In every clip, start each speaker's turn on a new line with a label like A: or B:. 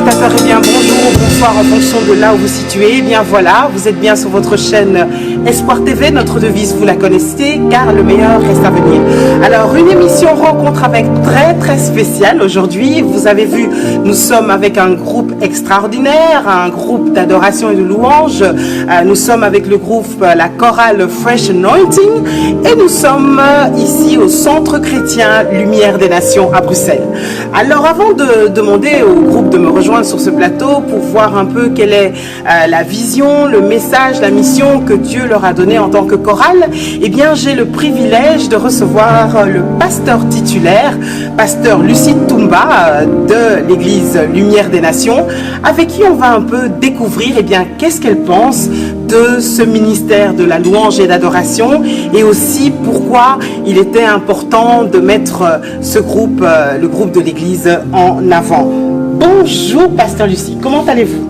A: téléspectateurs, eh bien bonjour, bonsoir en fonction de là où vous vous situez. Eh bien voilà, vous êtes bien sur votre chaîne Espoir TV. Notre devise, vous la connaissez, car le meilleur reste à venir. Alors, une émission rencontre avec très spéciale aujourd'hui. Vous avez vu, nous sommes avec un groupe extraordinaire, un groupe d'adoration et de louange. Nous sommes avec le groupe, la chorale Fresh Anointing, et nous sommes ici au Centre chrétien Lumière des Nations à Bruxelles. Alors, avant de demander au groupe de me rejoindre sur ce plateau pour voir un peu quelle est la vision, le message, la mission que Dieu leur a donnée en tant que chorale, eh bien j'ai le privilège de recevoir le pasteur titulaire, pasteur Lucie Toumba de l'église Lumière des Nations, avec qui on va un peu découvrir eh bien qu'est-ce qu'elle pense de ce ministère de la louange et d'adoration, et aussi pourquoi il était important de mettre ce groupe, le groupe de l'église, en avant. Bonjour pasteur Lucie, comment allez-vous?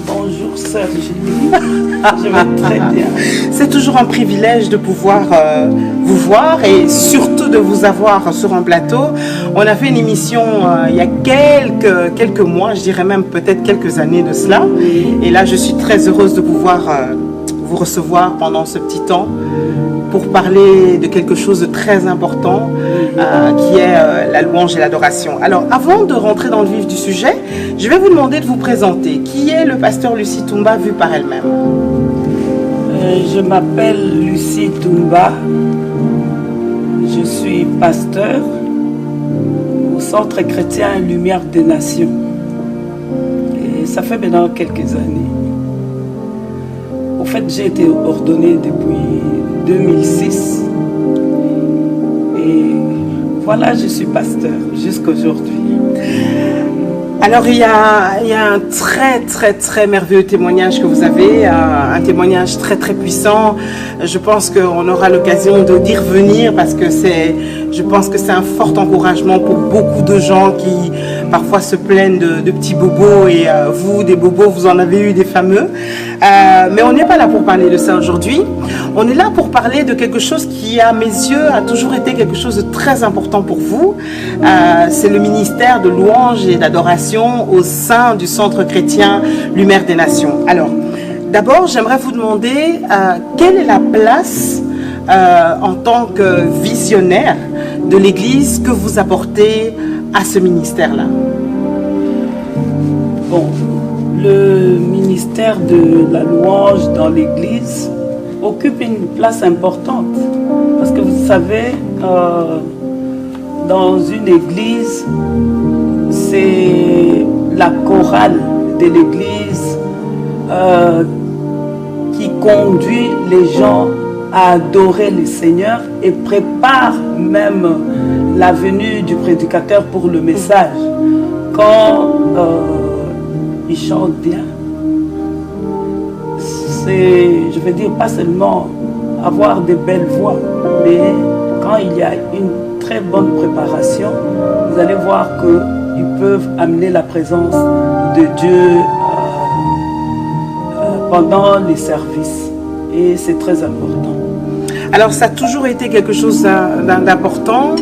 B: Bonjour sœur Julie, je vais très bien.
A: C'est toujours un privilège de pouvoir vous voir et surtout de vous avoir sur un plateau. On a fait une émission il y a quelques mois, je dirais même peut-être quelques années de cela. Et là, je suis très heureuse de pouvoir vous recevoir pendant ce petit temps pour parler de quelque chose de très important qui est la louange et l'adoration. Alors, avant de rentrer dans le vif du sujet, je vais vous demander de vous présenter. Qui est le pasteur Lucie Toumba vu par elle-même?
B: Je m'appelle Lucie Toumba, je suis pasteur au Centre chrétien Lumière des Nations. Et ça fait maintenant quelques années. Au fait, j'ai été ordonné depuis 2006. Et voilà, je suis pasteur jusqu'à aujourd'hui.
A: Alors, il y a un très merveilleux témoignage que vous avez, un témoignage très puissant. Je pense qu'on aura l'occasion d'y revenir parce que je pense que c'est un fort encouragement pour beaucoup de gens qui parfois se plaignent de petits bobos, et vous, des bobos, vous en avez eu des fameux. Mais on n'est pas là pour parler de ça aujourd'hui. On est là pour parler de quelque chose qui, à mes yeux, a toujours été quelque chose de très important pour vous. C'est le ministère de louange et d'adoration au sein du Centre chrétien Lumière des Nations. Alors, d'abord, j'aimerais vous demander quelle est la place en tant que visionnaire de l'Église que vous apportez à ce ministère-là?
B: Bon, le ministère de la louange dans l'Église occupe une place importante. Parce que vous savez, dans une église, c'est la chorale de l'église qui conduit les gens à adorer le Seigneur et prépare même la venue du prédicateur pour le message. Quand il chante bien, c'est, je veux dire, pas seulement avoir de belles voix, mais quand il y a une très bonne préparation, vous allez voir qu'ils peuvent amener la présence de Dieu pendant les services. Et c'est très important.
A: Alors, ça a toujours été quelque chose d'important.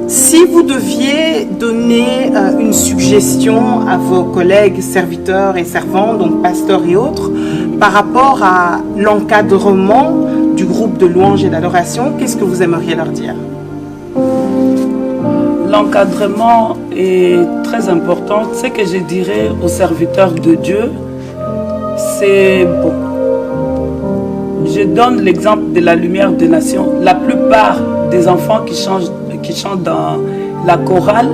A: Si vous deviez donner une suggestion à vos collègues serviteurs et servants, donc pasteurs et autres, par rapport à l'encadrement du groupe de louange et d'adoration, qu'est-ce que vous aimeriez leur dire?
B: L'encadrement est très important. Ce que je dirais aux serviteurs de Dieu, c'est bon. Je donne l'exemple de la Lumière des Nations. La plupart des enfants qui chantent dans la chorale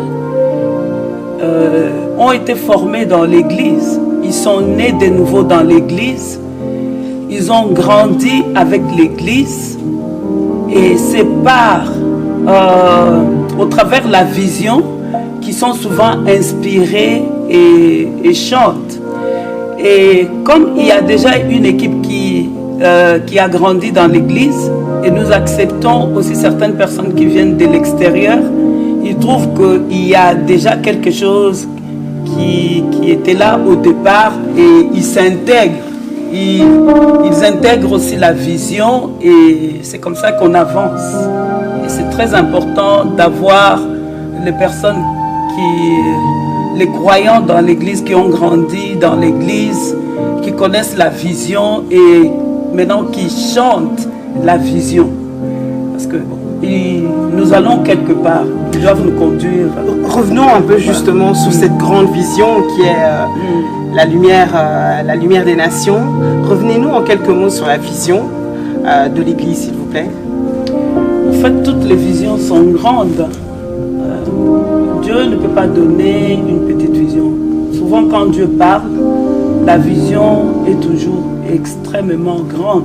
B: ont été formés dans l'église. Ils sont nés de nouveau dans l'église. Ils ont grandi avec l'église. Et c'est au travers la vision qui sont souvent inspirés et chantent. Et comme il y a déjà une équipe qui a grandi dans l'église, et nous acceptons aussi certaines personnes qui viennent de l'extérieur, ils trouvent qu'il y a déjà quelque chose qui était là au départ, et ils s'intègrent. Ils intègrent aussi la vision, et c'est comme ça qu'on avance. Et c'est très important d'avoir les personnes les croyants dans l'église qui ont grandi dans l'église, qui connaissent la vision et maintenant qui chantent la vision. Parce que nous allons quelque part, ils doivent nous conduire.
A: Revenons un peu justement sur cette grande vision qui est la lumière des nations. Revenez-nous en quelques mots sur la vision de l'église, s'il vous plaît.
B: En fait, toutes les visions sont grandes. Dieu ne peut pas donner une petite vision. Souvent, quand Dieu parle, la vision est toujours extrêmement grande.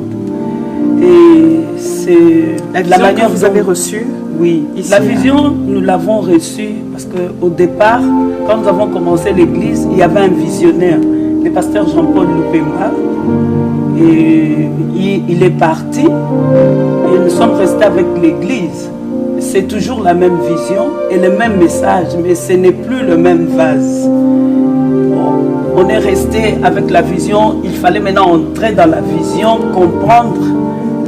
B: Et c'est
A: la vision que vous avez reçue.
B: Oui, ici, la vision, nous l'avons reçue parce qu'au départ, quand nous avons commencé l'église, il y avait un visionnaire, le pasteur Jean-Paul Lupemba. Et il est parti et nous sommes restés avec l'église. C'est toujours la même vision et le même message, mais ce n'est plus le même vase. On est resté avec la vision, il fallait maintenant entrer dans la vision, comprendre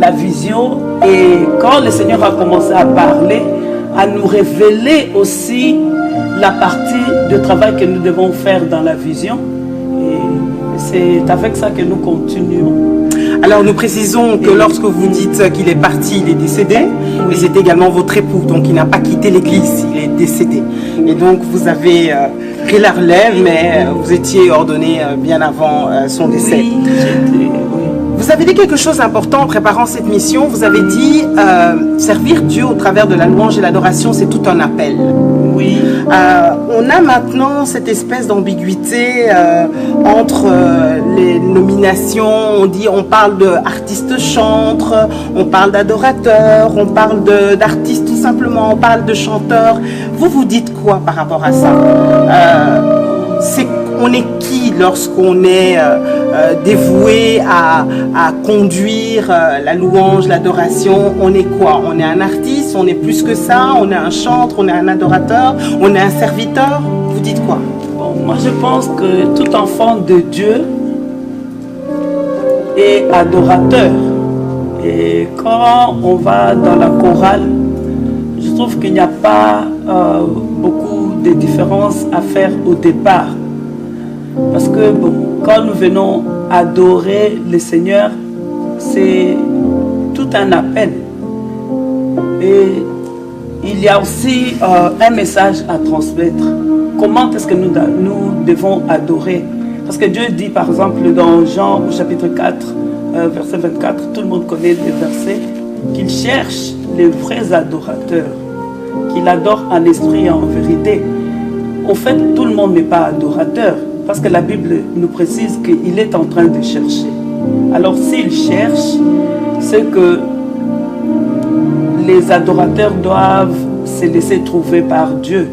B: la vision. Et quand le Seigneur a commencé à parler, à nous révéler aussi la partie de travail que nous devons faire dans la vision, et c'est avec ça que nous continuons.
A: Alors nous précisons que lorsque vous dites qu'il est parti, il est décédé, mais c'est également votre époux, donc il n'a pas quitté l'église, il est décédé. Et donc vous avez pris la relève, mais vous étiez ordonné bien avant son décès.
B: Oui, oui.
A: Vous avez dit quelque chose d'important en préparant cette mission. Vous avez dit servir Dieu au travers de la louange et l'adoration, c'est tout un appel.
B: Oui.
A: On a maintenant cette espèce d'ambiguïté entre les nominations. On parle d'artistes chantres, on parle d'adorateurs, on parle d'artistes tout simplement, on parle de chanteurs. Vous dites quoi par rapport à ça? On est qui lorsqu'on est dévoué à conduire la louange, l'adoration? On est quoi? On est un artiste, on est plus que ça, on est un chantre, on est un adorateur, on est un serviteur? Vous dites quoi?
B: Bon, moi je pense que tout enfant de Dieu est adorateur. Et quand on va dans la chorale, je trouve qu'il n'y a pas beaucoup de différences à faire au départ. Parce que bon, quand nous venons adorer le Seigneur, c'est tout un appel. Et il y a aussi un message à transmettre. Comment est-ce que nous devons adorer? Parce que Dieu dit par exemple dans Jean au chapitre 4, verset 24, tout le monde connaît les versets, qu'il cherche les vrais adorateurs, qu'il adore en esprit et en vérité. Au fait, tout le monde n'est pas adorateur. Parce que la Bible nous précise qu'il est en train de chercher. Alors s'il cherche, c'est que les adorateurs doivent se laisser trouver par Dieu.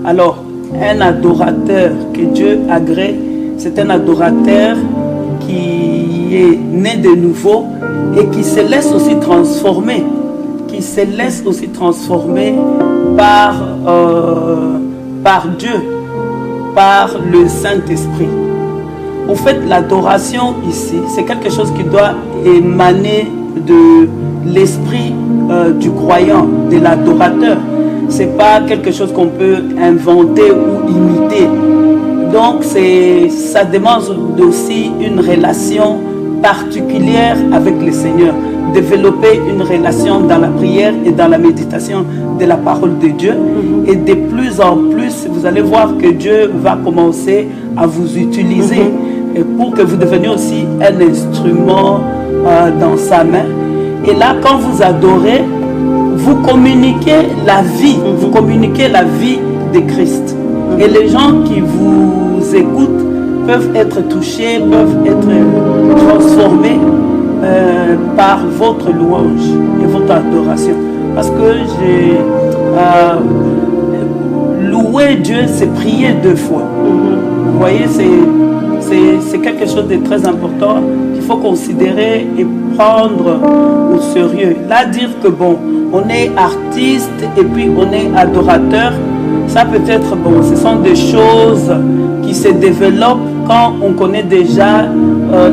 B: Alors, un adorateur que Dieu agrée, c'est un adorateur qui est né de nouveau et qui se laisse aussi transformer. Qui se laisse aussi transformer par Dieu, par le Saint-Esprit. Au fait, l'adoration ici, c'est quelque chose qui doit émaner de l'esprit du croyant, de l'adorateur. Ce n'est pas quelque chose qu'on peut inventer ou imiter. Donc, ça demande aussi une relation particulière avec le Seigneur. Développer une relation dans la prière et dans la méditation de la parole de Dieu. Et de plus en plus, vous allez voir que Dieu va commencer à vous utiliser et pour que vous deveniez aussi un instrument dans sa main. Et là, quand vous adorez, vous communiquez la vie, vous communiquez la vie de Christ. Et les gens qui vous écoutent peuvent être touchés, peuvent être transformés par votre louange et votre adoration. Parce que j'ai loué Dieu, c'est prier 2 fois. Vous voyez, c'est quelque chose de très important qu'il faut considérer et prendre au sérieux. Là, dire que bon, on est artiste et puis on est adorateur, ça peut être bon, ce sont des choses qui se développent quand on connaît déjà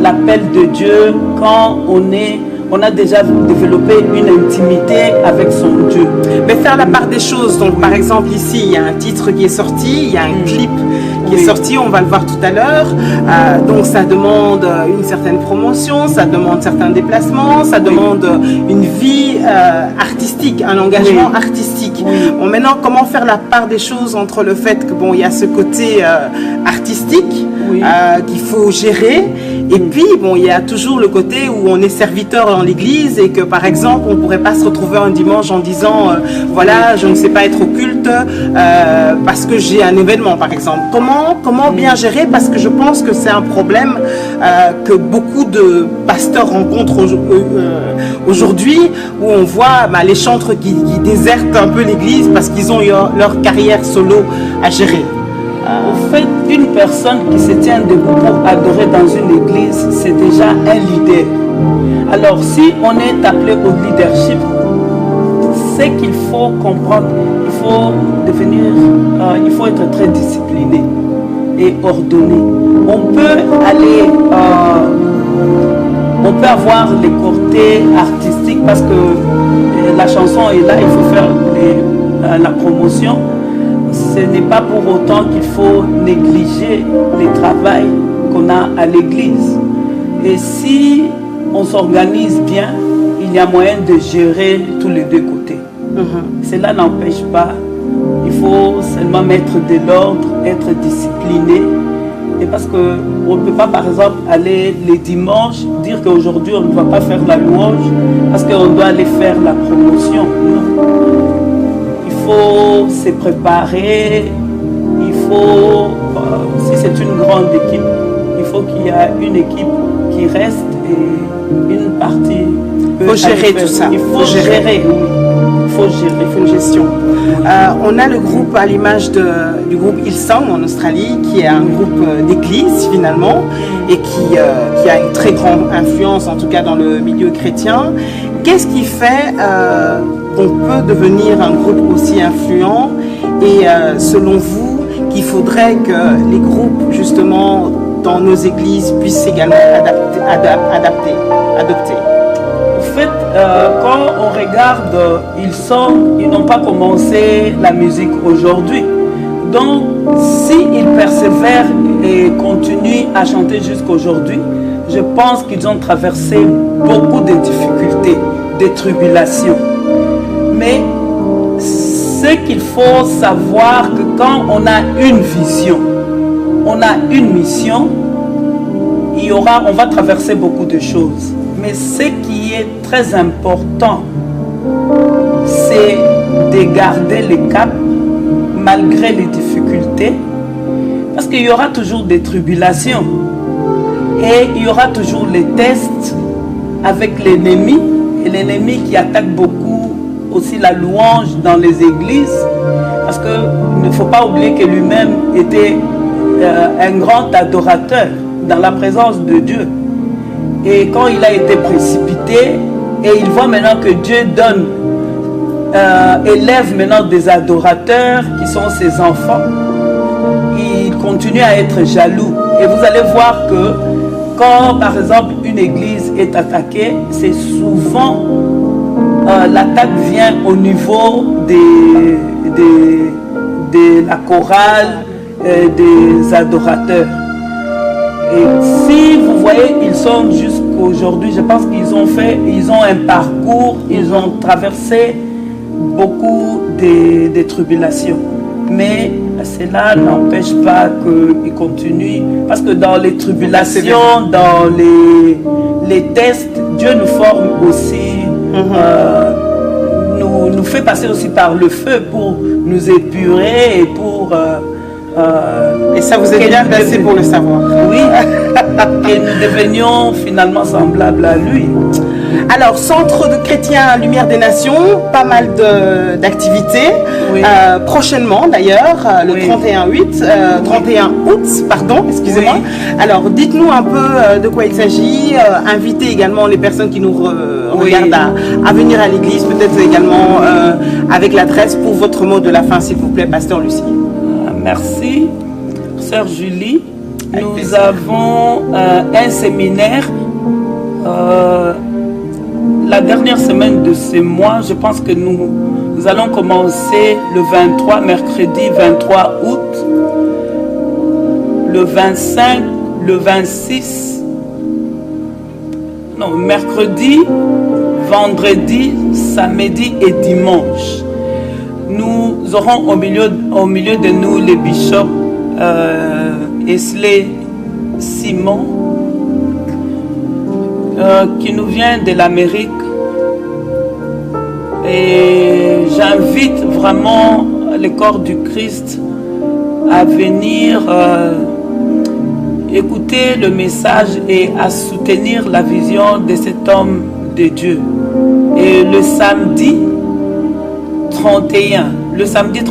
B: l'appel de Dieu, quand on a déjà développé une intimité avec son Dieu.
A: Mais faire la part des choses, donc par exemple ici, il y a un titre qui est sorti, il y a un clip qui est sorti, on va le voir tout à l'heure. Donc ça demande une certaine promotion, ça demande certains déplacements, ça demande une vie artistique, un engagement artistique. Bon, maintenant, comment faire la part des choses entre le fait que bon, il y a ce côté artistique qu'il faut gérer, et puis bon, il y a toujours le côté où on est serviteur dans l'église et que par exemple, on ne pourrait pas se retrouver un dimanche en disant voilà, je ne sais pas être au culte parce que j'ai un événement par exemple. Comment bien gérer, parce que je pense que c'est un problème que beaucoup de pasteurs rencontrent aujourd'hui, où on voit les chantres qui désertent un peu l'église parce qu'ils ont leur carrière solo à gérer.
B: En fait, une personne qui se tient debout pour adorer dans une église, c'est déjà un leader. Alors, si on est appelé au leadership, c'est qu'il faut comprendre, il faut être très discipliné et ordonné. On peut avoir les côtés artistiques parce que la chanson est là, il faut faire la promotion. Ce n'est pas pour autant qu'il faut négliger le travail qu'on a à l'église. Et si on s'organise bien, il y a moyen de gérer tous les deux côtés. Cela n'empêche pas. Il faut seulement mettre de l'ordre, être discipliné. Et parce qu'on ne peut pas, par exemple, aller les dimanches, dire qu'aujourd'hui on ne va pas faire la louange parce qu'on doit aller faire la promotion. Non. Il faut se préparer, il faut, si c'est une grande équipe, il faut qu'il y ait une équipe qui reste et une partie.
A: Il faut gérer tout ça.
B: Il faut gérer, oui. Il faut gérer.
A: Il faut une gestion. On a le groupe à l'image du groupe Hillsong en Australie, qui est un groupe d'église finalement, et qui a une très grande influence, en tout cas dans le milieu chrétien. Qu'est-ce qui fait qu'on peut devenir un groupe aussi influent, et selon vous, qu'il faudrait que les groupes justement dans nos églises puissent également adopter?
B: En fait, quand on regarde, ils n'ont pas commencé la musique aujourd'hui. Donc, s'ils persévèrent et continuent à chanter jusqu'à aujourd'hui, je pense qu'ils ont traversé beaucoup de difficultés, de tribulations. Mais ce qu'il faut savoir, que quand on a une vision, on a une mission, on va traverser beaucoup de choses. Mais ce qui est très important, c'est de garder le cap malgré les difficultés, parce qu'il y aura toujours des tribulations et il y aura toujours les tests avec l'ennemi, et l'ennemi qui attaque beaucoup aussi la louange dans les églises, parce qu'il ne faut pas oublier que lui-même était un grand adorateur dans la présence de Dieu. Et quand il a été précipité, et il voit maintenant que Dieu élève maintenant des adorateurs qui sont ses enfants, il continue à être jaloux. Et vous allez voir que quand par exemple une église est attaquée, c'est souvent l'attaque vient au niveau de la chorale, des adorateurs. Et si vous voyez, ils sont jusqu'à aujourd'hui, je pense qu'ils ont un parcours, ils ont traversé beaucoup de tribulations. Mais cela n'empêche pas qu'ils continuent, parce que dans les tribulations, dans les tests, Dieu nous forme aussi, nous fait passer aussi par le feu pour nous épurer et pour...
A: et ça vous est bien placé pour le savoir.
B: Oui, que nous devenions finalement semblables à lui.
A: Alors, Centre de chrétiens Lumière des Nations, pas mal d'activités. Oui. Prochainement d'ailleurs, le 31 août, pardon, excusez-moi. Oui. Alors, dites-nous un peu de quoi il s'agit. Invitez également les personnes qui nous regardent à venir à l'église, peut-être également avec l'adresse pour votre mot de la fin, s'il vous plaît, Pasteur Lucie.
B: Merci, Sœur Julie. Nous avons un séminaire la dernière semaine de ce mois. Je pense que nous allons commencer le 23, mercredi 23 août. le 25, le 26, non, mercredi, vendredi, samedi et dimanche. Nous aurons au milieu de nous les bishops Esley Simon, qui nous vient de l'Amérique. Et j'invite vraiment le corps du Christ à venir écouter le message et à soutenir la vision de cet homme de Dieu. Et le samedi 31, le samedi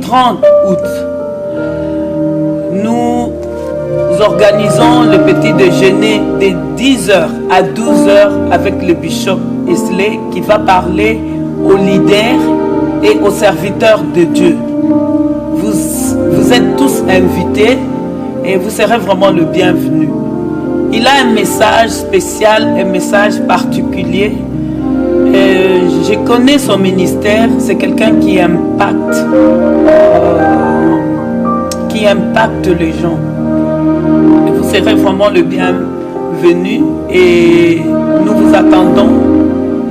B: 30 août, nous organisons le petit déjeuner de 10h à 12h avec le bishop Esley qui va parler aux leaders et aux serviteurs de Dieu. Vous êtes tous invités et vous serez vraiment le bienvenu. Il a un message spécial, un message particulier. Je connais son ministère, c'est quelqu'un qui impacte les gens. Et vous serez vraiment le bienvenu et nous vous attendons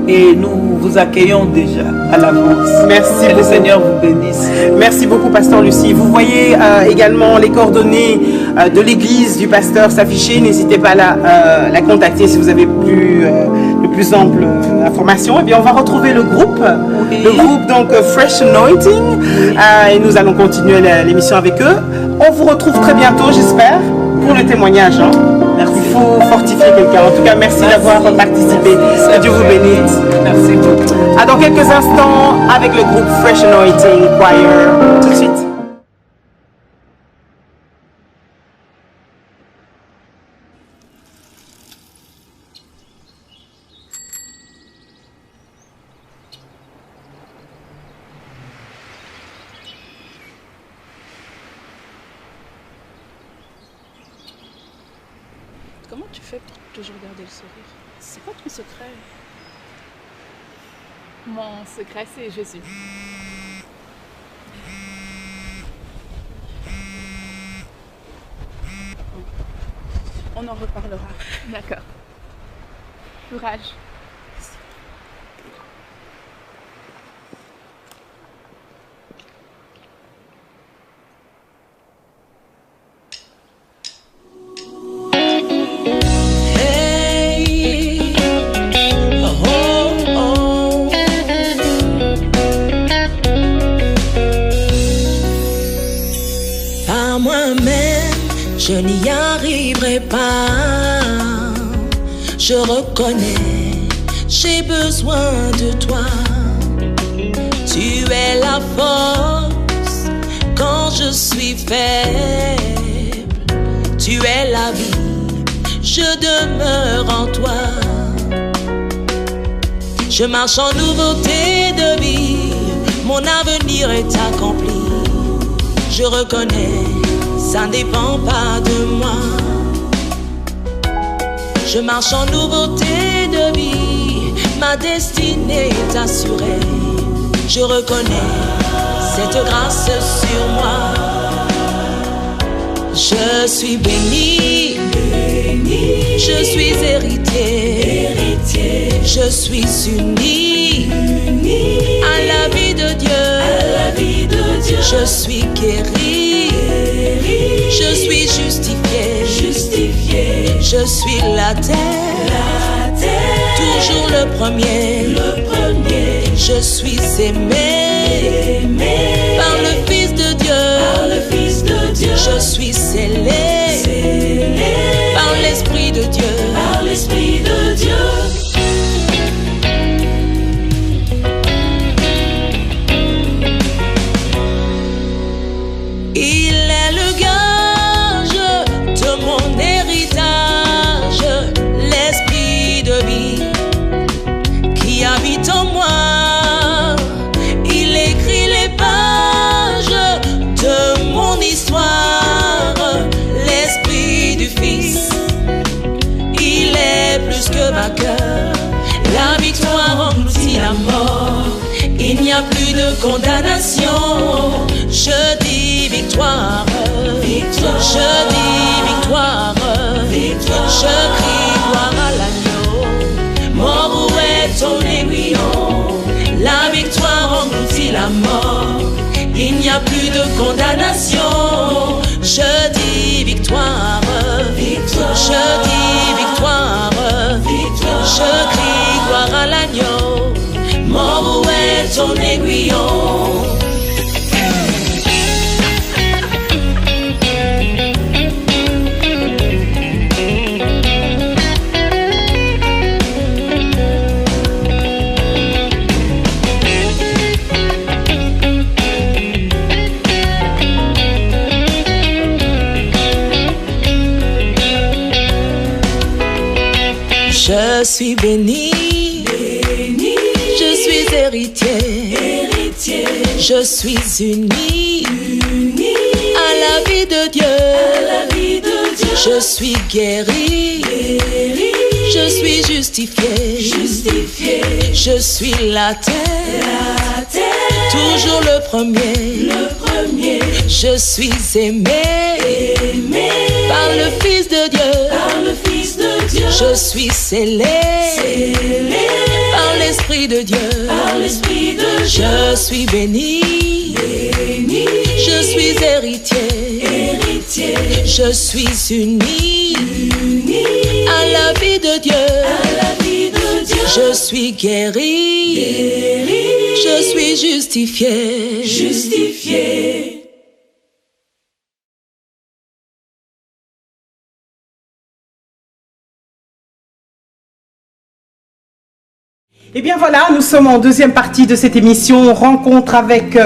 B: et nous vous accueillons déjà à l'avance.
A: Merci.
B: Que le Seigneur vous bénisse.
A: Merci beaucoup, Pasteur Lucie. Vous voyez également les coordonnées de l'église du pasteur s'afficher. N'hésitez pas à la contacter si vous avez de plus amples informations. Et bien, on va retrouver le groupe. Oui. Le groupe, donc, Fresh Anointing. Et nous allons continuer l'émission avec eux. On vous retrouve très bientôt, j'espère, pour le témoignage. Hein. Merci. Il faut fortifier quelqu'un. En tout cas, merci d'avoir participé. Que Dieu vous bénisse.
B: Merci beaucoup.
A: À dans quelques instants avec le groupe Fresh Anointing Choir. Tout de suite.
C: Comment tu fais pour toujours garder le sourire? C'est quoi ton secret? Mon secret, c'est Jésus. On en reparlera. D'accord. Courage.
D: Je n'y arriverai pas, je reconnais, j'ai besoin de toi. Tu es la force quand je suis faible. Tu es la vie, je demeure en toi. Je marche en nouveauté de vie, mon avenir est accompli. Je reconnais, ça ne dépend pas de moi. Je marche en nouveauté de vie, ma destinée est assurée. Je reconnais cette grâce sur moi. Je suis béni, je suis héritier, je suis uni à la vie de Dieu, je suis guéri, je suis justifié, je suis la terre, toujours le premier, je suis aimé par le Fils de Dieu, je suis scellé par l'Esprit de Dieu. Il est le gage de mon héritage, l'esprit de vie qui habite en moi. Il écrit les pages de mon histoire, l'esprit du Fils. Il est plus que vainqueur, la victoire engloutit la mort. Il n'y a plus de condamnation, je dis n'y a plus de condamnation. Je dis victoire, victoire. Je dis victoire, victoire. Je crie gloire à l'agneau. Mort, où est ton aiguillon? Je suis béni, béni. Je suis héritier, héritier. Je suis uni, uni. À la vie de Dieu, à la vie de Dieu. Je suis guéri, guéri. Je suis justifié, justifié. Je suis la terre, toujours le premier. Je suis aimé, aimé. Par le Fils de Dieu, par le Fils de Dieu. Je suis scellé, scellé. Par l'Esprit de Dieu, par l'Esprit de Dieu. Je suis béni, béni. Je suis héritier, héritier. Je suis uni, uni. À la vie de Dieu, à la vie de Dieu. Je suis guéri, guéri. Je suis justifié, justifié.
A: Et bien voilà, nous sommes en deuxième partie de cette émission, rencontre avec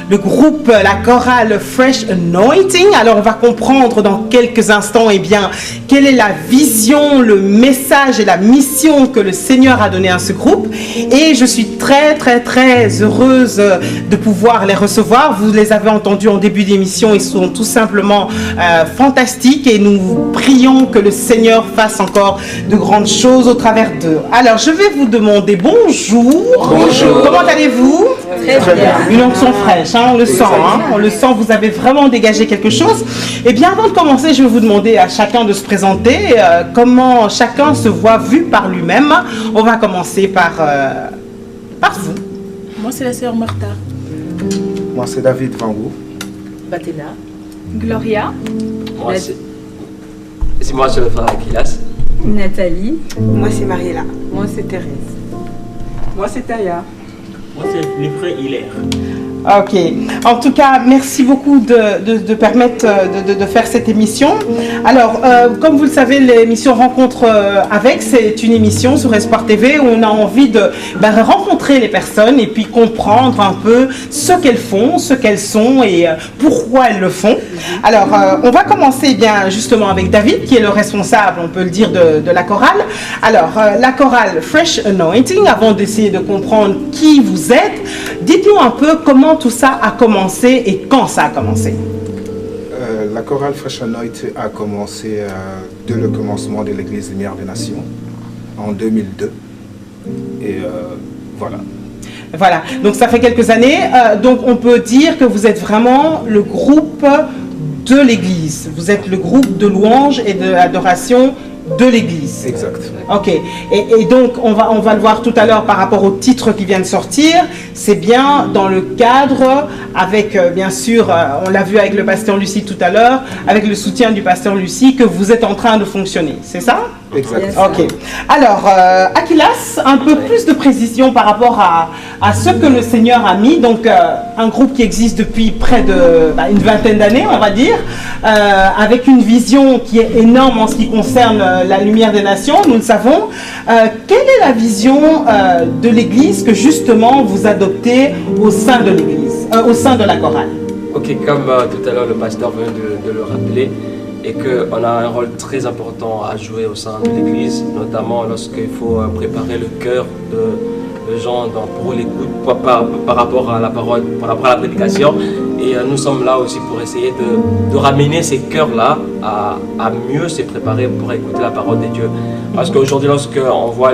A: le groupe, la chorale Fresh Anointing. Alors on va comprendre dans quelques instants, eh bien, quelle est la vision, le message et la mission que le Seigneur a donné à ce groupe. Et je suis très heureuse de pouvoir les recevoir. Vous les avez entendus en début d'émission, ils sont tout simplement fantastiques et nous prions que le Seigneur fasse encore de grandes choses au travers d'eux. Alors je vais vous demander bonjour. Bonjour. Comment allez-vous? Très bien. Une onction fraîche, hein, on le sent. Hein, on le sent, vous avez vraiment dégagé quelque chose. Eh bien, avant de commencer, je vais vous demander à chacun de se présenter, comment chacun se voit vu par lui-même. On va commencer par vous.
C: Moi, c'est la sœur Martha.
E: Moi, c'est David Vangou.
F: Batena.
C: Gloria.
G: Moi, c'est moi, c'est le frère Akilas.
F: Nathalie.
H: Moi, c'est Mariella.
F: Moi, c'est Thérèse.
H: Moi, c'est Taya.
I: Moi, c'est le frère Hilaire.
A: Ok. En tout cas, merci beaucoup de permettre de faire cette émission. Alors, comme vous le savez, l'émission Rencontre avec, c'est une émission sur Espoir TV où on a envie de rencontrer les personnes et puis comprendre un peu ce qu'elles font, ce qu'elles sont et pourquoi elles le font. Alors, on va commencer bien justement avec David, qui est le responsable, on peut le dire, de la chorale. Alors, la chorale Fresh Anointing, avant d'essayer de comprendre qui vous êtes, dites-nous un peu comment tout ça a commencé et quand ça a commencé.
E: La chorale Fresh Anointing a commencé dès le commencement de l'Église Lumière des Nations en 2002. Et voilà. Voilà, donc ça fait quelques années. Donc on peut dire que vous êtes vraiment le groupe de l'Église. Vous êtes le groupe de louange et de l'adoration de l'Église. Exact. Ok. Et donc, on va le voir tout à l'heure par rapport au titre qui vient de sortir. C'est bien dans le cadre, avec, bien sûr, on l'a vu avec le pasteur Lucie tout à l'heure, avec le soutien du pasteur Lucie, que vous êtes en train de fonctionner. C'est ça? Exact. Ok. Alors, Akilas, un peu plus de précision par rapport à ce que le Seigneur a mis. Donc, un groupe qui existe depuis près de une vingtaine d'années, on va dire, avec une vision qui est énorme en ce qui concerne la lumière des nations, nous le savons. Quelle est la vision de l'Église que justement vous adoptez au sein de l'Église, au sein de la chorale?
G: Ok, comme tout à l'heure le pasteur vient de le rappeler, et qu'on a un rôle très important à jouer au sein de l'Église, notamment lorsqu'il faut préparer le cœur de gens pour l'écoute, par rapport à la parole, par rapport à la prédication. Et nous sommes là aussi pour essayer de ramener ces cœurs-là à mieux se préparer pour écouter la parole de Dieu. Parce qu'aujourd'hui, lorsqu'on voit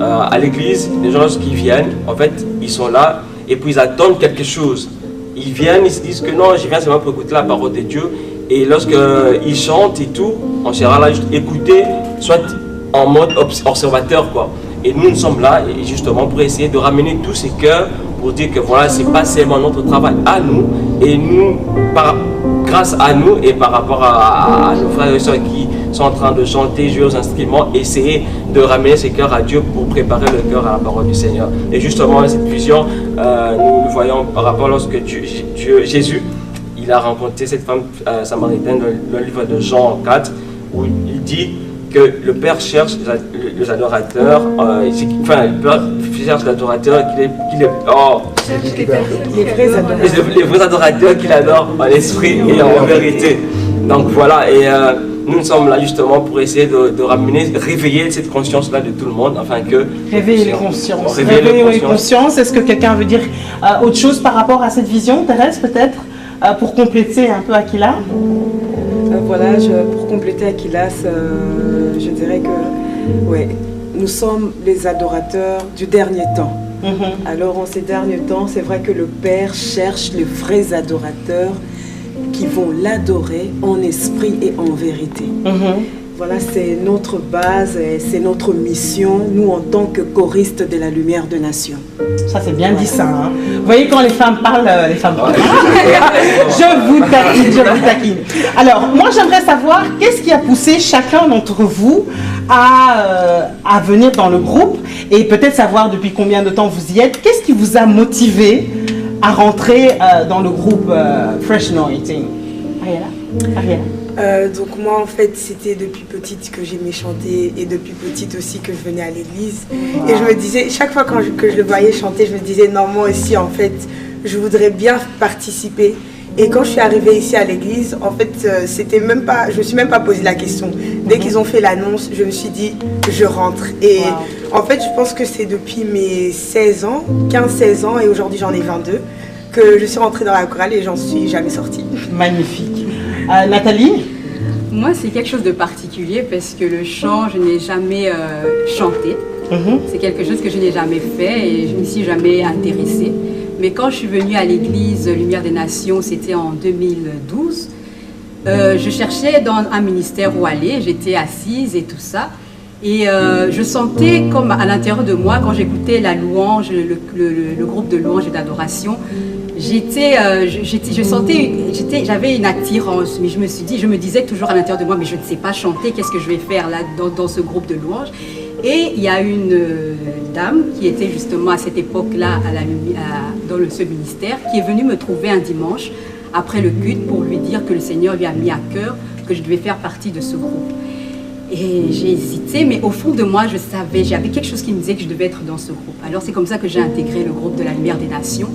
G: à l'église, les gens qui viennent, en fait, ils sont là et puis ils attendent quelque chose. Ils viennent, ils se disent que non, je viens seulement pour écouter la parole de Dieu. Et lorsqu'ils chantent et tout, on sera là juste écouter, soit en mode observateur, quoi. Et nous sommes là justement pour essayer de ramener tous ces cœurs pour dire que voilà, c'est pas seulement notre travail à nous, Et nous, grâce à nous et par rapport à nos frères et sœurs qui sont en train de chanter, jouer aux instruments, essayer de ramener ces cœurs à Dieu pour préparer le cœur à la parole du Seigneur. Et justement, cette vision, nous le voyons par rapport lorsque Jésus, il a rencontré cette femme samaritaine dans le livre de Jean 4, où il dit que le Père cherche les adorateurs, le Père cherche l'adorateur les vrais adorateurs qu'il adore en esprit et en vérité. Donc voilà, et nous sommes là justement pour essayer de réveiller cette conscience-là de tout le monde, afin que...
A: Réveiller les consciences. Réveiller les consciences. Est-ce que quelqu'un veut dire autre chose par rapport à cette vision, Thérèse, peut-être, pour compléter un peu Aquila?
H: Voilà, pour compléter Aquilas, je dirais que ouais, nous sommes les adorateurs du dernier temps. Alors en ces derniers temps, c'est vrai que le Père cherche les vrais adorateurs qui vont l'adorer en esprit et en vérité. Voilà, c'est notre base, c'est notre mission, nous en tant que choristes de la lumière de nation.
A: Ça c'est bien dit ça. Hein. Vous voyez quand les femmes parlent, les femmes parlent. Je vous taquine. Alors, moi j'aimerais savoir qu'est-ce qui a poussé chacun d'entre vous à venir dans le groupe et peut-être savoir depuis combien de temps vous y êtes. Qu'est-ce qui vous a motivé à rentrer dans le groupe Fresh Anointing? Ariella.
H: Donc moi en fait c'était depuis petite que j'aimais chanter et depuis petite aussi que je venais à l'église. Et je me disais, chaque fois que je le voyais chanter, je me disais non, moi aussi en fait je voudrais bien participer. Et quand je suis arrivée ici à l'église, en fait je me suis même pas posé la question. Dès qu'ils ont fait l'annonce, je me suis dit je rentre. Et en fait je pense que c'est depuis mes 16 ans, 15-16 ans et aujourd'hui j'en ai 22 que je suis rentrée dans la chorale et j'en suis jamais sortie.
A: Magnifique. Nathalie?
F: Moi, c'est quelque chose de particulier parce que le chant, je n'ai jamais chanté. C'est quelque chose que je n'ai jamais fait et je ne m'y suis jamais intéressée. Mais quand je suis venue à l'église Lumière des Nations, c'était en 2012, je cherchais dans un ministère où aller, j'étais assise et tout ça. Et je sentais comme à l'intérieur de moi, quand j'écoutais la louange, le groupe de louange et d'adoration, j'avais une attirance, mais je me disais toujours à l'intérieur de moi, mais je ne sais pas chanter, qu'est-ce que je vais faire là dans ce groupe de louanges? Et il y a une dame qui était justement à cette époque-là dans ce ministère, qui est venue me trouver un dimanche après le culte pour lui dire que le Seigneur lui a mis à cœur que je devais faire partie de ce groupe. Et j'ai hésité, mais au fond de moi, je savais, j'avais quelque chose qui me disait que je devais être dans ce groupe. Alors c'est comme ça que j'ai intégré le groupe de la Lumière des Nations.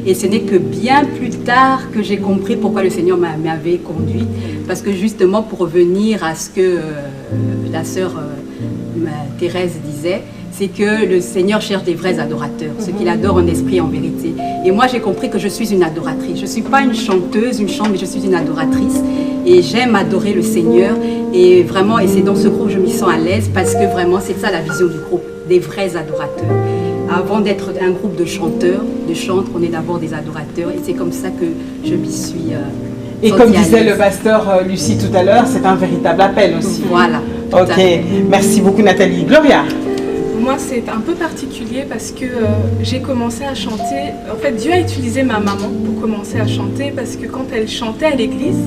F: Et ce n'est que bien plus tard que j'ai compris pourquoi le Seigneur m'avait conduit. Parce que justement, pour revenir à ce que la sœur Thérèse disait, c'est que le Seigneur cherche des vrais adorateurs, ceux qu'il adore en esprit et en vérité. Et moi, j'ai compris que je suis une adoratrice. Je ne suis pas une chanteuse, une chante, mais je suis une adoratrice. Et j'aime adorer le Seigneur. Et vraiment, et c'est dans ce groupe que je m'y sens à l'aise, parce que vraiment, c'est ça la vision du groupe, des vrais adorateurs. Avant d'être un groupe de chanteurs, de chantres, on est d'abord des adorateurs. Et c'est comme ça que je m'y suis
A: et comme disait le pasteur Lucie tout à l'heure, c'est un véritable appel aussi.
F: Voilà.
A: Ok, merci beaucoup Nathalie. Gloria?
C: Moi, c'est un peu particulier parce que j'ai commencé à chanter. En fait, Dieu a utilisé ma maman pour commencer à chanter parce que quand elle chantait à l'église,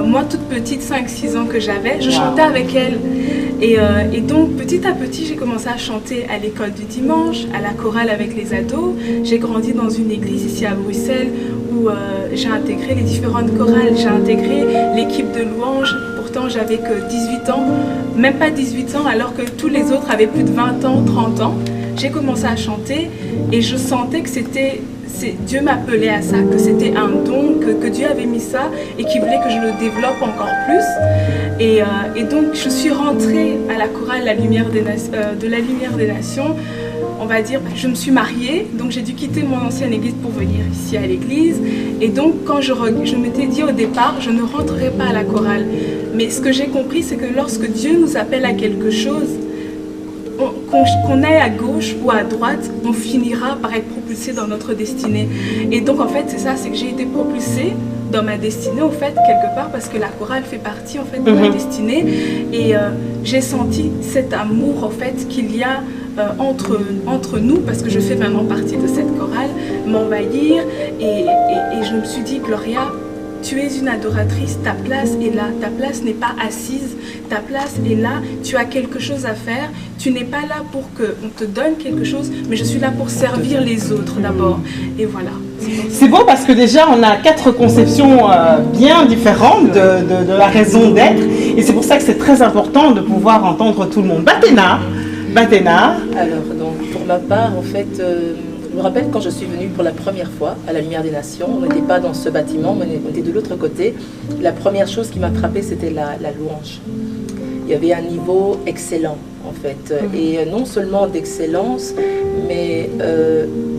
C: moi, toute petite, 5-6 ans que j'avais, je chantais avec elle. Et donc, petit à petit, j'ai commencé à chanter à l'école du dimanche, à la chorale avec les ados. J'ai grandi dans une église ici à Bruxelles où j'ai intégré les différentes chorales. J'ai intégré l'équipe de louanges. Pourtant, j'avais que 18 ans, même pas 18 ans, alors que tous les autres avaient plus de 20 ans, 30 ans. J'ai commencé à chanter et je sentais que Dieu m'appelait à ça, que c'était un don, que Dieu avait mis ça et qu'il voulait que je le développe encore plus. Et donc, je suis rentrée à la chorale de la Lumière des Nations. On va dire, je me suis mariée, donc j'ai dû quitter mon ancienne église pour venir ici à l'église. Et donc, quand je m'étais dit au départ, je ne rentrerai pas à la chorale. Mais ce que j'ai compris, c'est que lorsque Dieu nous appelle à quelque chose, qu'on aille à gauche ou à droite, on finira par être propulsé dans notre destinée. Et donc, en fait, c'est ça, c'est que j'ai été propulsée dans ma destinée, au fait, quelque part, parce que la chorale fait partie, en fait, de ma destinée. Et j'ai senti cet amour, en fait, qu'il y a entre nous, parce que je fais maintenant partie de cette chorale, m'envahir. Et je me suis dit, Gloria, tu es une adoratrice, ta place est là, ta place n'est pas assise, ta place est là, tu as quelque chose à faire, tu n'es pas là pour qu'on te donne quelque chose, mais je suis là pour servir les autres d'abord. Et voilà.
A: C'est beau parce que déjà on a 4 conceptions bien différentes de la raison d'être, et c'est pour ça que c'est très important de pouvoir entendre tout le monde. Bathéna.
J: Alors, donc, pour ma part, en fait, je me rappelle quand je suis venue pour la première fois à la Lumière des Nations, on n'était pas dans ce bâtiment, mais on était de l'autre côté. La première chose qui m'a frappée, c'était la louange. Il y avait un niveau excellent, en fait, et non seulement d'excellence, mais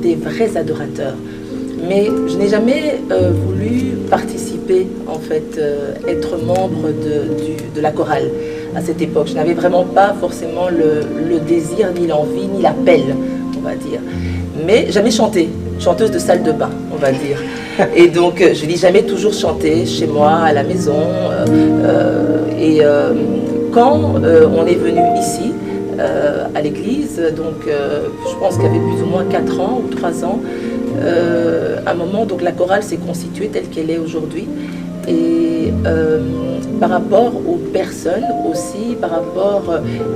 J: des vrais adorateurs. Mais je n'ai jamais voulu participer, en fait, être membre de la chorale à cette époque. Je n'avais vraiment pas forcément le désir, ni l'envie, ni l'appel, on va dire. Mais jamais chanté, chanteuse de salle de bain, on va dire. Et donc, je n'ai jamais toujours chanté chez moi, à la maison. Quand on est venu ici, à l'église, donc je pense qu'il y avait plus ou moins 4 ans ou 3 ans, à un moment, donc la chorale s'est constituée telle qu'elle est aujourd'hui. Et par rapport aux personnes aussi, par rapport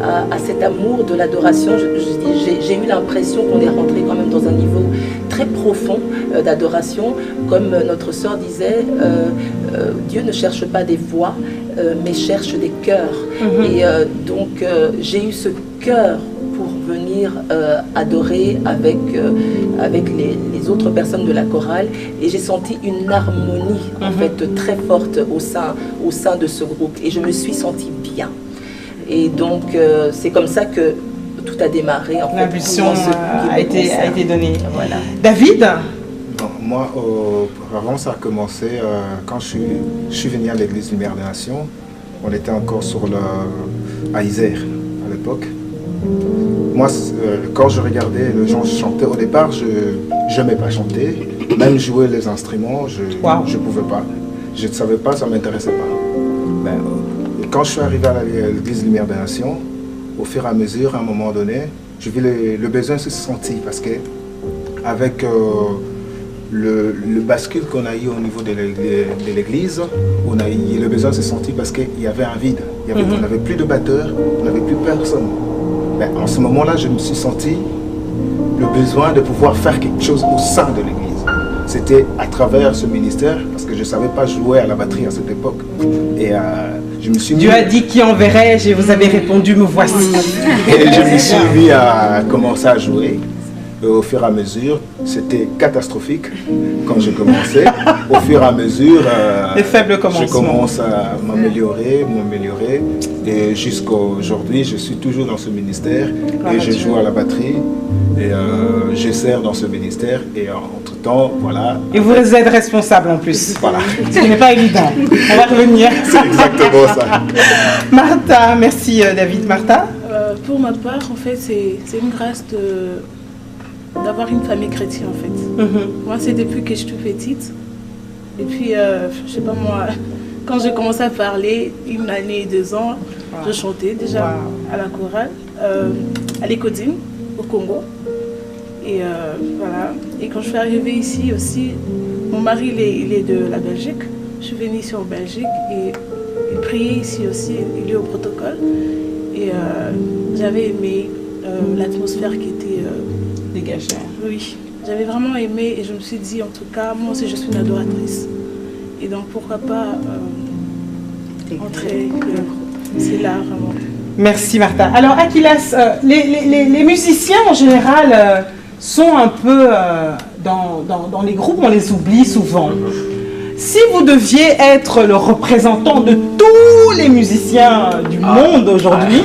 J: à cet amour de l'adoration, j'ai eu l'impression qu'on est rentré quand même dans un niveau très profond d'adoration. Comme notre sœur disait, Dieu ne cherche pas des voix, mais cherche des cœurs. Et donc j'ai eu ce cœur pour venir adorer avec les autres personnes de la chorale, et j'ai senti une harmonie en fait très forte au sein de ce groupe, et je me suis sentie bien. Et donc c'est comme ça que tout a démarré.
A: L'impulsion a été donnée.
J: Voilà.
A: David?
E: Bon, moi, avant ça a commencé quand je suis venu à l'église Lumière des Nations. On était encore à Isère à l'époque. Moi, quand je regardais les gens chanter au départ, je n'aimais pas chanter. Même jouer les instruments, je ne pouvais pas. Je ne savais pas, ça ne m'intéressait pas. Et quand je suis arrivé à l'église Lumière des Nations, au fur et à mesure, à un moment donné, je vis le besoin se sentir, parce que avec le bascule qu'on a eu au niveau de l'église, le besoin se sentir parce qu'il y avait un vide. On n'avait plus de batteur, on n'avait plus personne. Ben, en ce moment-là, je me suis senti le besoin de pouvoir faire quelque chose au sein de l'église. C'était à travers ce ministère, parce que je ne savais pas jouer à la batterie à cette époque. Et je me suis mis...
A: Dieu a dit qui enverrai-je, et vous avez répondu, me voici.
E: Et je me suis mis à commencer à jouer. Au fur et à mesure, c'était catastrophique quand je commençais. Au fur et à mesure, je commence à m'améliorer. Et jusqu'à aujourd'hui, je suis toujours dans ce ministère et je joue à la batterie. Et je sers dans ce ministère. Et entre-temps, voilà.
A: Et vous êtes responsable en plus. Voilà. Ce qui n'est pas évident. On va revenir.
E: C'est exactement ça.
A: Martha, merci David. Martha?
K: Pour ma part, en fait, c'est une grâce d'avoir une famille chrétienne, en fait. Moi, c'est depuis que je suis toute petite. Et puis, je sais pas moi, quand j'ai commencé à parler, 1 année et 2 ans, je chantais déjà à la chorale, à l'Écodine, au Congo. Et voilà. Et quand je suis arrivée ici aussi, mon mari, il est de la Belgique. Je suis venue ici en Belgique et il priait ici aussi, il est au protocole. Et j'avais aimé l'atmosphère qui était
A: dégagée.
K: Oui, j'avais vraiment aimé et je me suis dit, en tout cas, moi aussi je suis une adoratrice. Et donc pourquoi pas entrer, c'est là vraiment.
A: Merci Martha. Alors Akilas, les musiciens en général sont un peu dans les groupes, on les oublie souvent. Si vous deviez être le représentant de tous les musiciens du monde aujourd'hui,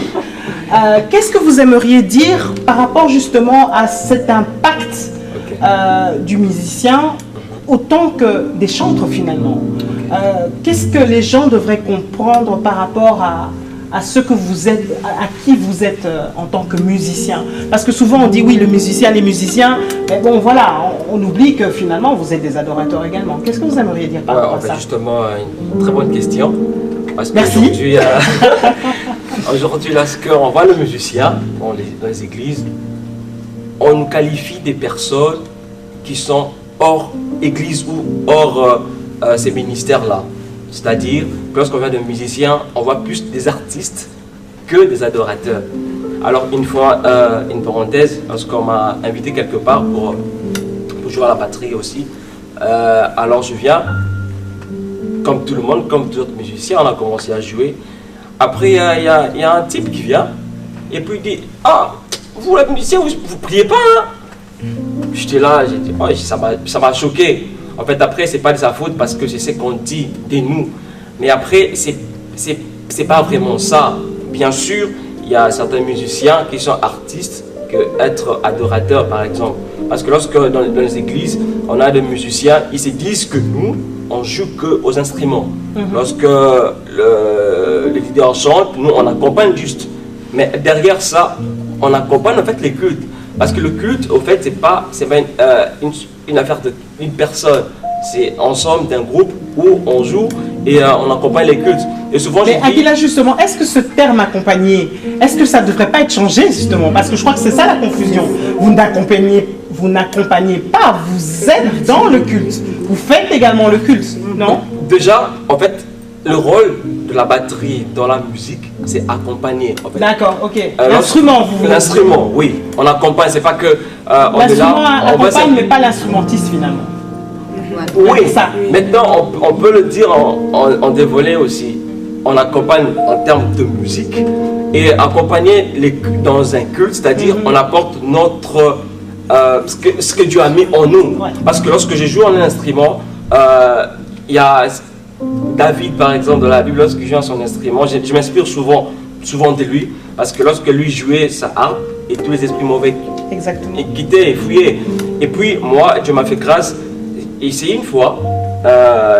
A: qu'est-ce que vous aimeriez dire par rapport justement à cet impact du musicien autant que des chantres finalement? Qu'est-ce que les gens devraient comprendre par rapport à ce que vous êtes, à qui vous êtes en tant que musicien? Parce que souvent on dit oui, les musiciens, mais bon voilà, on oublie que finalement vous êtes des adorateurs également. Qu'est-ce que vous aimeriez dire par rapport à ça?
G: Justement, une très bonne question. Parce
A: merci.
G: aujourd'hui, lorsqu'on voit le musicien dans les églises, on nous qualifie des personnes qui sont hors église ou hors ces ministères-là. C'est-à-dire que lorsqu'on vient de musiciens, on voit plus des artistes que des adorateurs. Alors, une fois, une parenthèse, lorsqu'on m'a invité quelque part pour jouer à la batterie aussi, alors je viens, comme tout le monde, comme d'autres musiciens, on a commencé à jouer. Après, il y a un type qui vient et puis il dit « Ah, vous les musiciens, vous priez pas hein ?» J'étais là, j'ai dit oh, ça m'a choqué. En fait, après, c'est pas de sa faute parce que je sais qu'on dit de nous. Mais après, c'est pas vraiment ça. Bien sûr, il y a certains musiciens qui sont artistes que être adorateurs, par exemple. Parce que lorsque dans les églises, on a des musiciens, ils se disent que nous, on joue que aux instruments. Lorsque le leader chante, nous, on accompagne juste. Mais derrière ça, on accompagne en fait les cultes. Parce que le culte, au fait, c'est pas une affaire d'une personne. C'est ensemble d'un groupe où on joue et on accompagne les cultes. Et souvent,
A: mais Aguila, justement, est-ce que ce terme accompagner, est-ce que ça ne devrait pas être changé, justement? Parce que je crois que c'est ça la confusion. Vous n'accompagnez pas, vous êtes dans le culte. Vous faites également le culte, non?
G: Déjà, en fait, le rôle de la batterie dans la musique, c'est accompagner. En fait.
A: D'accord, ok. L'instrument, vous voulez?
G: L'instrument, oui. On accompagne, c'est pas que
A: l'instrument accompagne, mais pas l'instrumentiste finalement.
G: Oui, ça. Maintenant, on peut le dire en dévoilé aussi. On accompagne en termes de musique et accompagner dans un culte, c'est-à-dire on apporte notre ce que Dieu a mis en nous. Parce que lorsque je joue un instrument, il y a David, par exemple, dans la Bible, lorsqu'il joue son instrument, je m'inspire souvent de lui, parce que lorsque lui jouait sa harpe, et tous les esprits mauvais quittaient et fuyaient. Et puis, moi, Dieu m'a fait grâce. Et c'est une fois,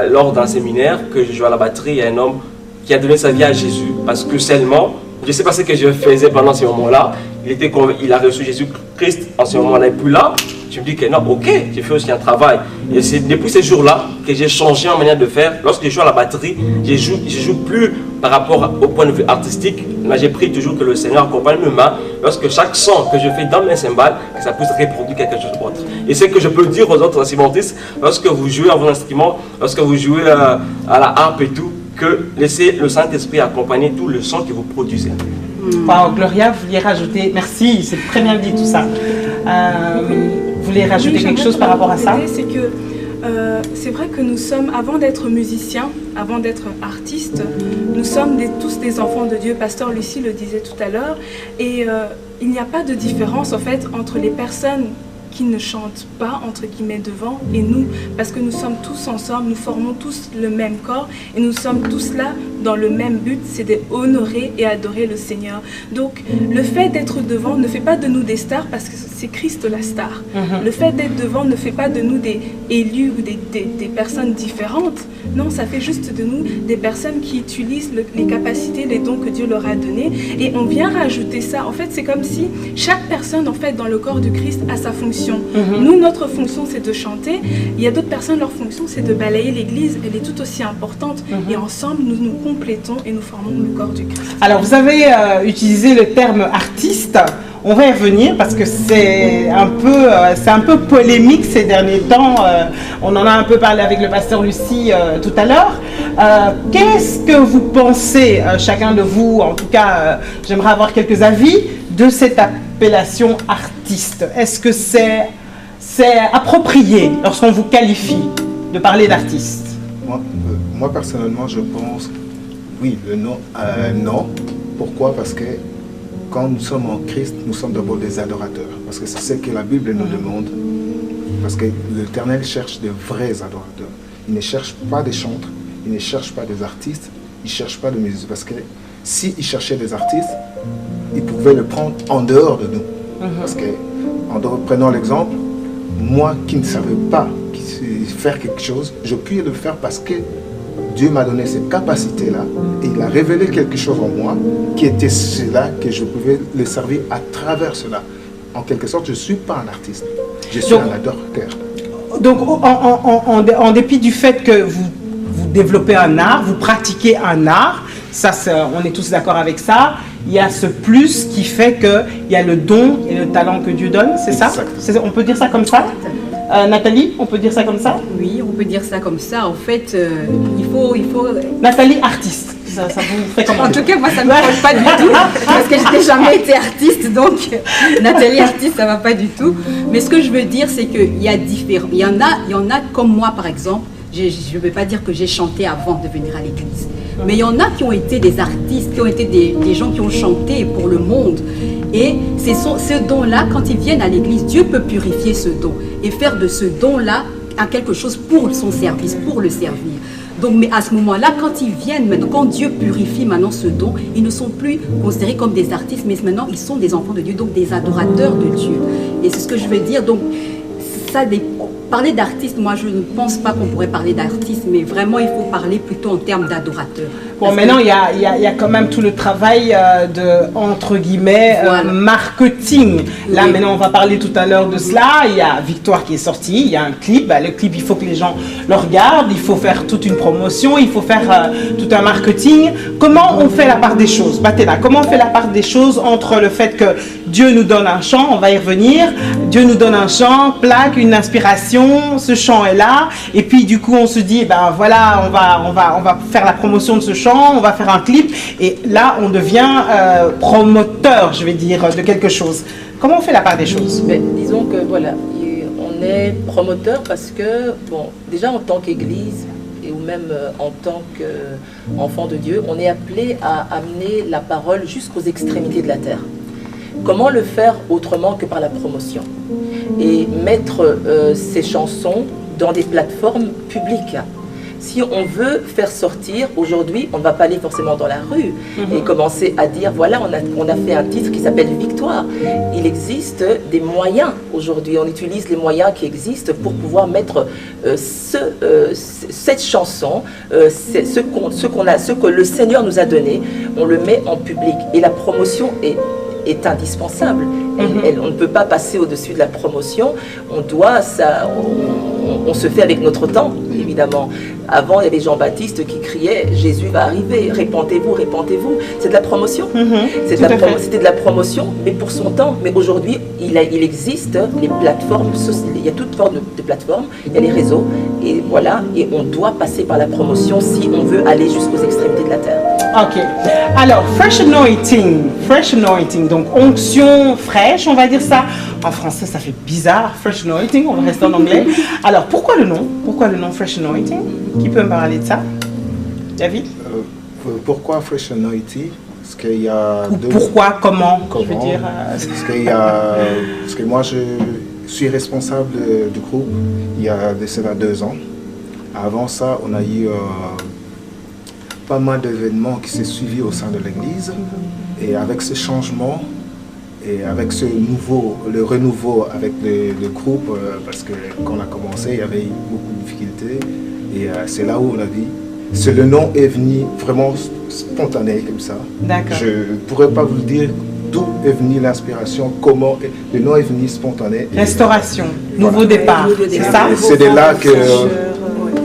G: lors d'un séminaire, que je jouais à la batterie, il y a un homme qui a donné sa vie à Jésus, parce que seulement, je ne sais pas ce que je faisais pendant ce moment-là, il a reçu Jésus-Christ en ce moment-là, et puis là, je me dis que non, ok, j'ai fait aussi un travail. Et c'est depuis ces jours-là que j'ai changé en manière de faire. Lorsque je joue à la batterie, je joue plus par rapport au point de vue artistique, mais j'ai pris toujours que le Seigneur accompagne mes mains. Lorsque chaque son que je fais dans mes cymbales, que ça puisse reproduire quelque chose d'autre. Et c'est que je peux dire aux autres instrumentistes, lorsque vous jouez à vos instruments, lorsque vous jouez à la harpe et tout, que laissez le Saint-Esprit accompagner tout le son que vous produisez.
A: Wow, Gloria, vous vouliez rajouter, merci, c'est très bien dit tout ça. Vous voulez rajouter quelque chose par rapport à ça?
C: C'est que c'est vrai que nous sommes, avant d'être musiciens, avant d'être artistes, nous sommes tous des enfants de Dieu. Pasteur Lucie le disait tout à l'heure. Et il n'y a pas de différence en fait entre les personnes qui ne chantent pas, entre guillemets, devant, et nous, parce que nous sommes tous ensemble, nous formons tous le même corps, et nous sommes tous là dans le même but, c'est d'honorer et adorer le Seigneur. Donc, le fait d'être devant ne fait pas de nous des stars, parce que c'est Christ la star. Le fait d'être devant ne fait pas de nous des élus ou des personnes différentes. Non, ça fait juste de nous des personnes qui utilisent les capacités, les dons que Dieu leur a donnés, et on vient rajouter ça. En fait, c'est comme si chaque personne, en fait, dans le corps du Christ a sa fonction. Nous, notre fonction, c'est de chanter. Il y a d'autres personnes, leur fonction, c'est de balayer l'église. Elle est tout aussi importante. Et ensemble, nous nous complétons et nous formons le corps du Christ.
A: Alors, vous avez utilisé le terme artiste. On va y revenir parce que c'est un peu polémique ces derniers temps. On en a un peu parlé avec le pasteur Lucie tout à l'heure. Qu'est-ce que vous pensez, chacun de vous, en tout cas, j'aimerais avoir quelques avis, de cette appellation artiste? Est-ce que c'est approprié lorsqu'on vous qualifie de parler d'artiste?
E: Moi, personnellement, je pense, oui, le nom, non. Pourquoi? Parce que quand nous sommes en Christ, nous sommes d'abord des adorateurs. Parce que c'est ce que la Bible nous demande. Parce que l'Éternel cherche de vrais adorateurs. Il ne cherche pas des chantres, il ne cherche pas des artistes, il ne cherche pas de musiciens. Parce que s'il cherchait des artistes, il pouvait le prendre en dehors de nous. Parce que, prenons l'exemple, moi qui ne savais pas faire quelque chose, je puis le faire parce que Dieu m'a donné cette capacité-là et il a révélé quelque chose en moi qui était cela, que je pouvais le servir à travers cela. En quelque sorte, je ne suis pas un artiste, je suis un adorateur.
A: Donc, en dépit du fait que vous développez un art, vous pratiquez un art, ça, on est tous d'accord avec ça, il y a ce plus qui fait qu'il y a le don et le talent que Dieu donne, c'est ça? On peut dire ça comme ça? Nathalie, on peut dire ça comme ça?
F: Oui, on peut dire ça comme ça. En fait, il faut...
A: Nathalie, artiste. Ça vous fait comment?
F: En tout cas, moi, ça ne me parle pas du tout, parce que je n'ai jamais été artiste, donc Nathalie, artiste, ça ne va pas du tout. Mais ce que je veux dire, c'est qu'il y a différents... Il y en a comme moi, par exemple, je ne veux pas dire que j'ai chanté avant de venir à l'église, mais il y en a qui ont été des artistes, qui ont été des gens qui ont chanté pour le monde. Et ce don-là, quand ils viennent à l'église, Dieu peut purifier ce don et faire de ce don-là quelque chose pour son service, pour le servir. Donc, mais à ce moment-là, quand ils viennent, maintenant, quand Dieu purifie maintenant ce don, ils ne sont plus considérés comme des artistes, mais maintenant, ils sont des enfants de Dieu, donc des adorateurs de Dieu. Et c'est ce que je veux dire. Donc, parler d'artiste, moi, je ne pense pas qu'on pourrait parler d'artiste, mais vraiment, il faut parler plutôt en termes d'adorateurs.
A: Bon, maintenant, il y a quand même tout le travail de, entre guillemets, marketing. Là, maintenant, on va parler tout à l'heure de cela. Il y a Victoire qui est sortie, il y a un clip. Le clip, il faut que les gens le regardent. Il faut faire toute une promotion, il faut faire tout un marketing. Comment on fait la part des choses? Batena, comment on fait la part des choses entre le fait que Dieu nous donne un chant, on va y revenir, Dieu nous donne un chant, plaque, une inspiration, ce chant est là, et puis du coup on se dit, ben voilà, on va faire la promotion de ce chant, on va faire un clip, et là on devient promoteur, je vais dire, de quelque chose. Comment on fait la part des choses?
J: Disons que voilà, on est promoteur parce que, bon, déjà en tant qu'église, ou même en tant qu'enfant de Dieu, on est appelé à amener la parole jusqu'aux extrémités de la terre. Comment le faire autrement que par la promotion et mettre ces chansons dans des plateformes publiques? Si on veut faire sortir, aujourd'hui, on ne va pas aller forcément dans la rue et commencer à dire, voilà, on a fait un titre qui s'appelle Victoire. Il existe des moyens aujourd'hui, on utilise les moyens qui existent pour pouvoir mettre cette chanson, ce que le Seigneur nous a donné, on le met en public. Et la promotion est indispensable. On ne peut pas passer au-dessus de la promotion. On se fait avec notre temps, évidemment. Avant, il y avait Jean-Baptiste qui criait « Jésus va arriver, répentez-vous, répentez-vous ». C'est de la promotion. C'était de la promotion, mais pour son temps. Mais aujourd'hui, il existe les plateformes, il y a toutes sortes de plateformes, il y a les réseaux, et voilà, et on doit passer par la promotion si on veut aller jusqu'aux extrémités de la terre.
A: Ok. Alors, fresh anointing, donc onction fraîche, on va dire ça. En français, ça fait bizarre, fresh anointing, on va rester en anglais. Alors, pourquoi le nom? Pourquoi le nom fresh anointing? Qui peut me parler de ça? David?
E: Pourquoi fresh anointing? Parce qu'il y a
A: pourquoi, comment? Je veux dire,
E: parce que moi, je suis responsable du groupe il y a de cela 2 ans. Avant ça, on a eu pas mal d'événements qui s'est suivi au sein de l'église, et avec ce changement et avec le renouveau avec le groupe, parce que quand on a commencé, il y avait beaucoup de difficultés, et c'est là où on a dit, le nom est venu vraiment spontané comme ça. Je ne pourrais pas vous dire d'où est venue l'inspiration, comment le nom est venu spontané.
A: Restauration, nouveau départ, c'est ça?
E: C'est de là que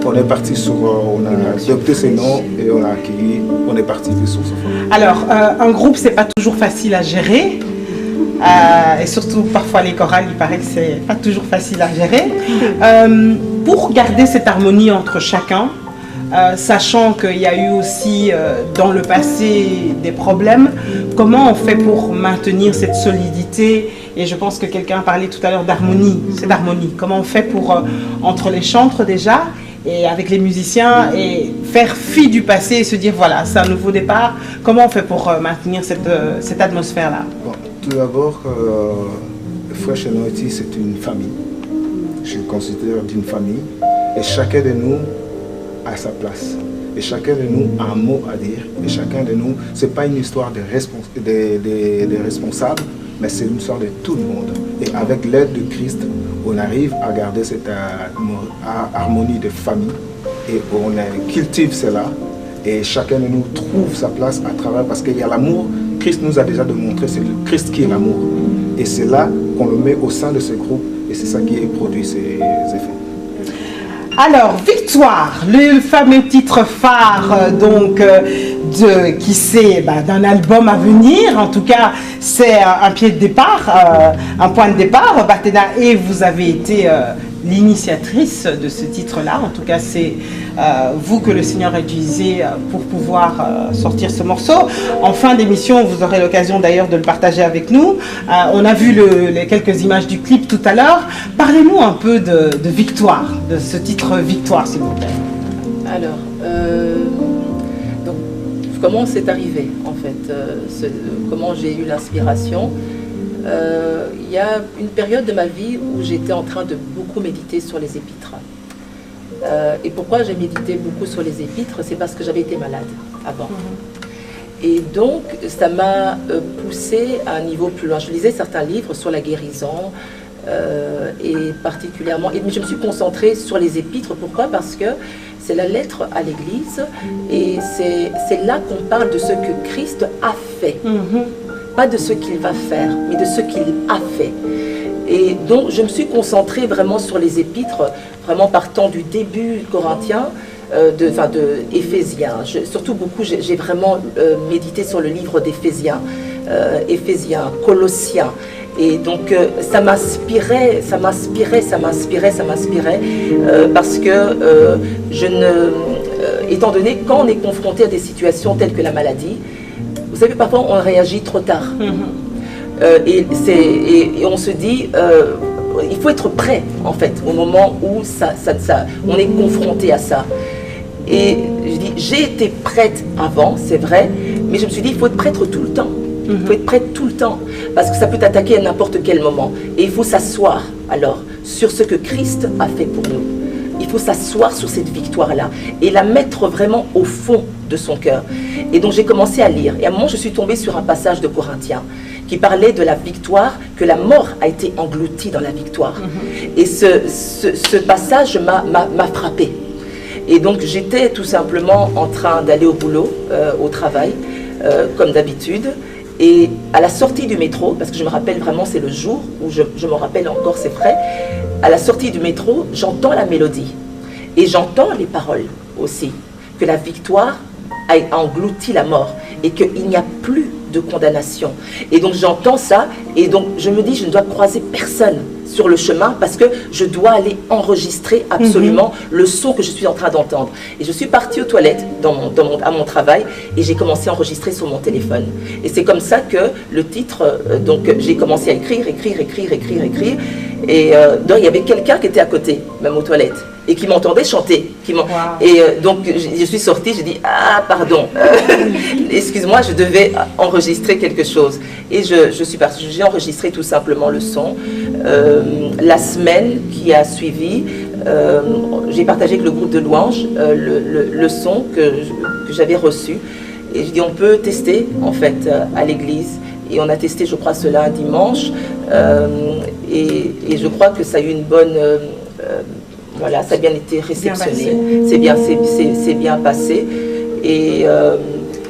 E: on est parti on a adopté ces noms et on a accueilli, on est parti sur ce fond.
A: Alors, un groupe, c'est pas toujours facile à gérer. Et surtout, parfois, les chorales, il paraît que c'est pas toujours facile à gérer. Pour garder cette harmonie entre chacun, sachant qu'il y a eu aussi dans le passé des problèmes, comment on fait pour maintenir cette solidité? Et je pense que quelqu'un parlait tout à l'heure d'harmonie, cette harmonie. Comment on fait pour, entre les chantres déjà, et avec les musiciens, et faire fi du passé et se dire, voilà, c'est un nouveau départ. Comment on fait pour maintenir cette atmosphère-là?
E: Bon, tout d'abord, Fresh Anointing, c'est une famille. Je le considère d'une famille. Et chacun de nous a sa place. Et chacun de nous a un mot à dire. Et chacun de nous, ce n'est pas une histoire des responsables, mais c'est une histoire de tout le monde. Et avec l'aide de Christ, on arrive à garder cette harmonie de famille, et on cultive cela, et chacun de nous trouve sa place à travers, parce qu'il y a l'amour. Christ nous a déjà démontré, c'est le Christ qui est l'amour, et c'est là qu'on le met au sein de ce groupe, et c'est ça qui produit ces effets.
A: Alors, Victoire, le fameux titre phare donc qui sait, d'un album à venir. En tout cas, c'est un pied de départ, un point de départ, Batena, et vous avez été l'initiatrice de ce titre-là. En tout cas, c'est vous que le Seigneur a utilisé pour pouvoir sortir ce morceau. En fin d'émission, vous aurez l'occasion d'ailleurs de le partager avec nous. On a vu les quelques images du clip tout à l'heure. Parlez-nous un peu de Victoire, de ce titre Victoire, s'il vous plaît.
J: Alors, donc, comment c'est arrivé, en fait, comment j'ai eu l'inspiration. Il y a une période de ma vie où j'étais en train de beaucoup méditer sur les épîtres. Et pourquoi j'ai médité beaucoup sur les épîtres? C'est parce que j'avais été malade avant. Et donc, ça m'a poussé à un niveau plus loin. Je lisais certains livres sur la guérison, et particulièrement, mais je me suis concentrée sur les épîtres. Pourquoi? Parce que c'est la lettre à l'Église, et c'est là qu'on parle de ce que Christ a fait. Pas de ce qu'il va faire, mais de ce qu'il a fait. Et donc, je me suis concentrée vraiment sur les épîtres, vraiment partant du début Corinthiens, de Éphésiens. Surtout beaucoup, j'ai vraiment médité sur le livre d'Éphésiens, Éphésiens, Colossiens. Et donc, ça m'inspirait, parce que étant donné, quand on est confronté à des situations telles que la maladie, vous savez, parfois on réagit trop tard. Et on se dit, il faut être prêt, en fait, au moment où on est confronté à ça. Et je dis, j'ai été prête avant, c'est vrai, mais je me suis dit, il faut être prête tout le temps. Il faut être prête tout le temps, parce que ça peut t'attaquer à n'importe quel moment. Et il faut s'asseoir, alors, sur ce que Christ a fait pour nous. Il faut s'asseoir sur cette victoire-là et la mettre vraiment au fond de son cœur. Et donc j'ai commencé à lire. Et à un moment, je suis tombée sur un passage de Corinthiens qui parlait de la victoire, que la mort a été engloutie dans la victoire. Et ce passage m'a frappée. Et donc j'étais tout simplement en train d'aller au boulot, au travail, comme d'habitude. Et à la sortie du métro, parce que je me rappelle vraiment, c'est le jour où je me rappelle encore, c'est frais, à la sortie du métro, j'entends la mélodie. Et j'entends les paroles aussi, que la victoire a englouti la mort et qu'il n'y a plus de condamnation. Et donc j'entends ça, et donc je me dis, je ne dois croiser personne sur le chemin parce que je dois aller enregistrer absolument le son que je suis en train d'entendre. Et je suis partie aux toilettes à mon travail et j'ai commencé à enregistrer sur mon téléphone. Et c'est comme ça que le titre, donc j'ai commencé à écrire. Et donc il y avait quelqu'un qui était à côté, même aux toilettes, et qui m'entendait chanter. Et donc je suis sortie, j'ai dit, ah pardon, excuse-moi, je devais enregistrer quelque chose. Et je suis partie, j'ai enregistré tout simplement le son. La semaine qui a suivi, j'ai partagé avec le groupe de louanges le son que j'avais reçu. Et je dis, on peut tester en fait à l'église. Et on a testé, je crois, cela un dimanche. Et je crois que ça a eu une bonne... voilà, ça a bien été réceptionné. C'est bien passé.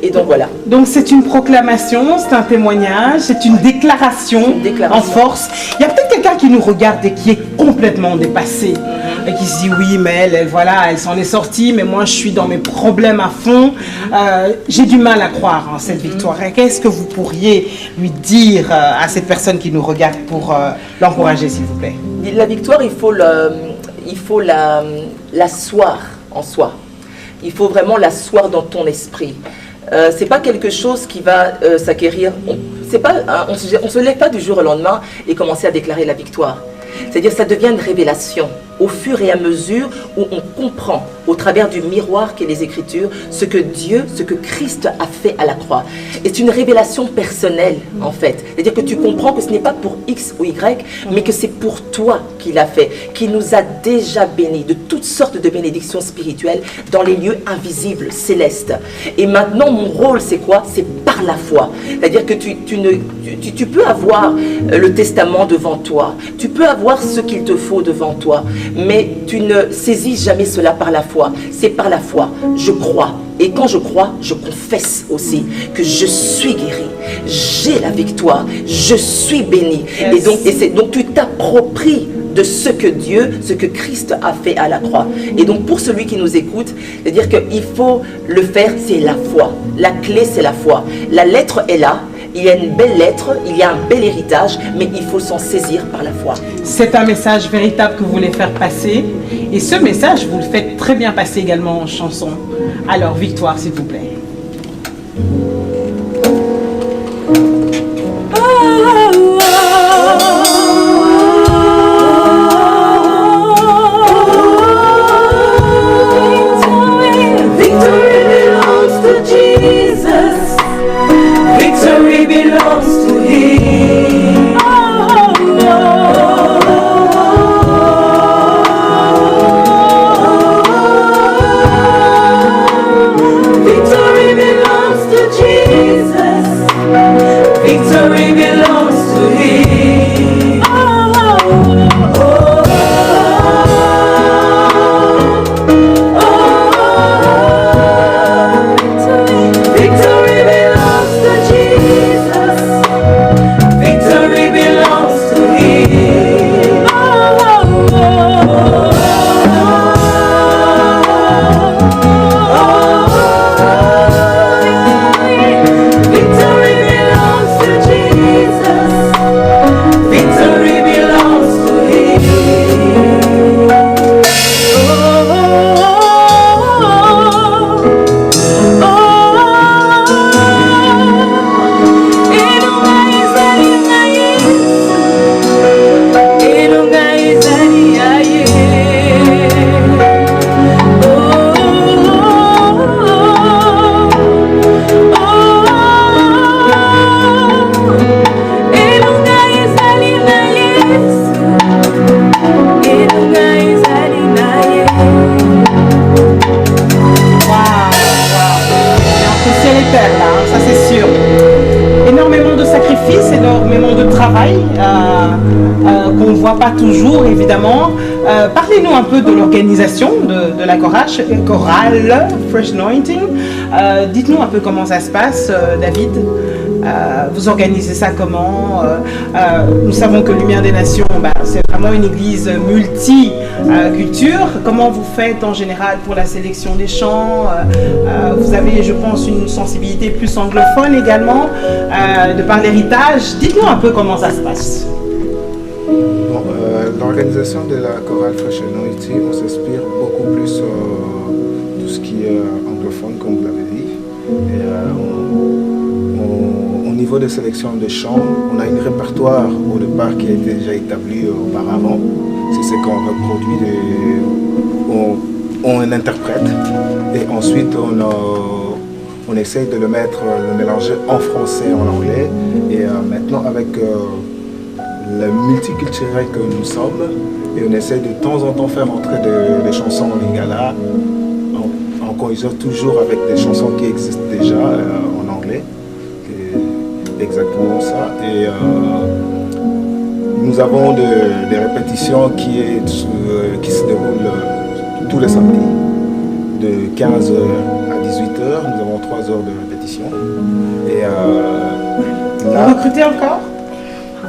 J: Et donc voilà.
A: Donc c'est une proclamation, c'est un témoignage, c'est une déclaration en force. Il y a peut-être quelqu'un qui nous regarde et qui est complètement dépassé. Et qui se dit oui, mais elle s'en est sortie, mais moi je suis dans mes problèmes à fond. J'ai du mal à croire en cette victoire. Qu'est-ce que vous pourriez lui dire à cette personne qui nous regarde pour l'encourager, s'il vous plaît?
J: La victoire, il faut l'asseoir en soi. Il faut vraiment l'asseoir dans ton esprit. C'est pas quelque chose qui va s'acquérir. On se lève pas du jour au lendemain et commencer à déclarer la victoire. C'est-à-dire ça devient une révélation au fur et à mesure où on comprend au travers du miroir qu'est les Écritures ce que Dieu, ce que Christ a fait à la croix. Et c'est une révélation personnelle en fait. C'est-à-dire que tu comprends que ce n'est pas pour X ou Y, mais que c'est pour toi qu'il a fait, qu'il nous a déjà bénis de toutes sortes de bénédictions spirituelles dans les lieux invisibles, célestes. Et maintenant mon rôle c'est quoi? C'est par la foi. C'est-à-dire que tu peux avoir le testament devant toi, tu peux avoir ce qu'il te faut devant toi, mais tu ne saisis jamais cela par la foi. C'est par la foi. Je crois. Et quand je crois, je confesse aussi que je suis guéri. J'ai la victoire. Je suis béni. Yes. Et donc tu t'appropries de ce que Dieu, ce que Christ a fait à la croix. Et donc pour celui qui nous écoute, c'est-à-dire qu'il faut le faire, c'est la foi. La clé, c'est la foi. La lettre est là. Il y a une belle lettre, il y a un bel héritage, mais il faut s'en saisir par la foi.
A: C'est un message véritable que vous voulez faire passer. Et ce message, vous le faites très bien passer également en chanson. Alors, Victoire, s'il vous plaît.
D: Victory belongs to Him. Victory belongs to Jesus. Victory belongs to Him. Victory belongs to Jesus. Victory belongs to Him. Victory belongs to Jesus. Victory belongs to Him.
A: Ça c'est sûr. Énormément de sacrifices, énormément de travail qu'on ne voit pas toujours évidemment. Parlez-nous un peu de l'organisation de la chorale Fresh Anointing. Dites-nous un peu comment ça se passe, David. Vous organisez ça comment? Nous savons que Lumière des Nations, c'est vraiment une église multiculture. Comment vous faites en général pour la sélection des chants? Vous avez, je pense, une sensibilité plus anglophone également, de par l'héritage. Dites-nous un peu comment ça se passe.
E: Bon, l'organisation de la chorale Fresh Anointing, on s'inspire beaucoup plus de tout ce qui est anglophone, comme vous l'avez dit. Et, au niveau de sélection de chants, on a un répertoire au départ qui a été déjà établi auparavant. C'est ce qu'on reproduit, on interprète et ensuite on essaye de le mélanger en français et en anglais. Et maintenant avec le multiculturel que nous sommes, et on essaye de temps en temps faire entrer des chansons en lingala, en cohésion toujours avec des chansons qui existent déjà en anglais. Exactement ça. Et nous avons des répétitions qui se déroulent tous les samedis, de 15h à 18h. Nous avons 3 heures de répétition. Et là,
A: vous recrutez encore?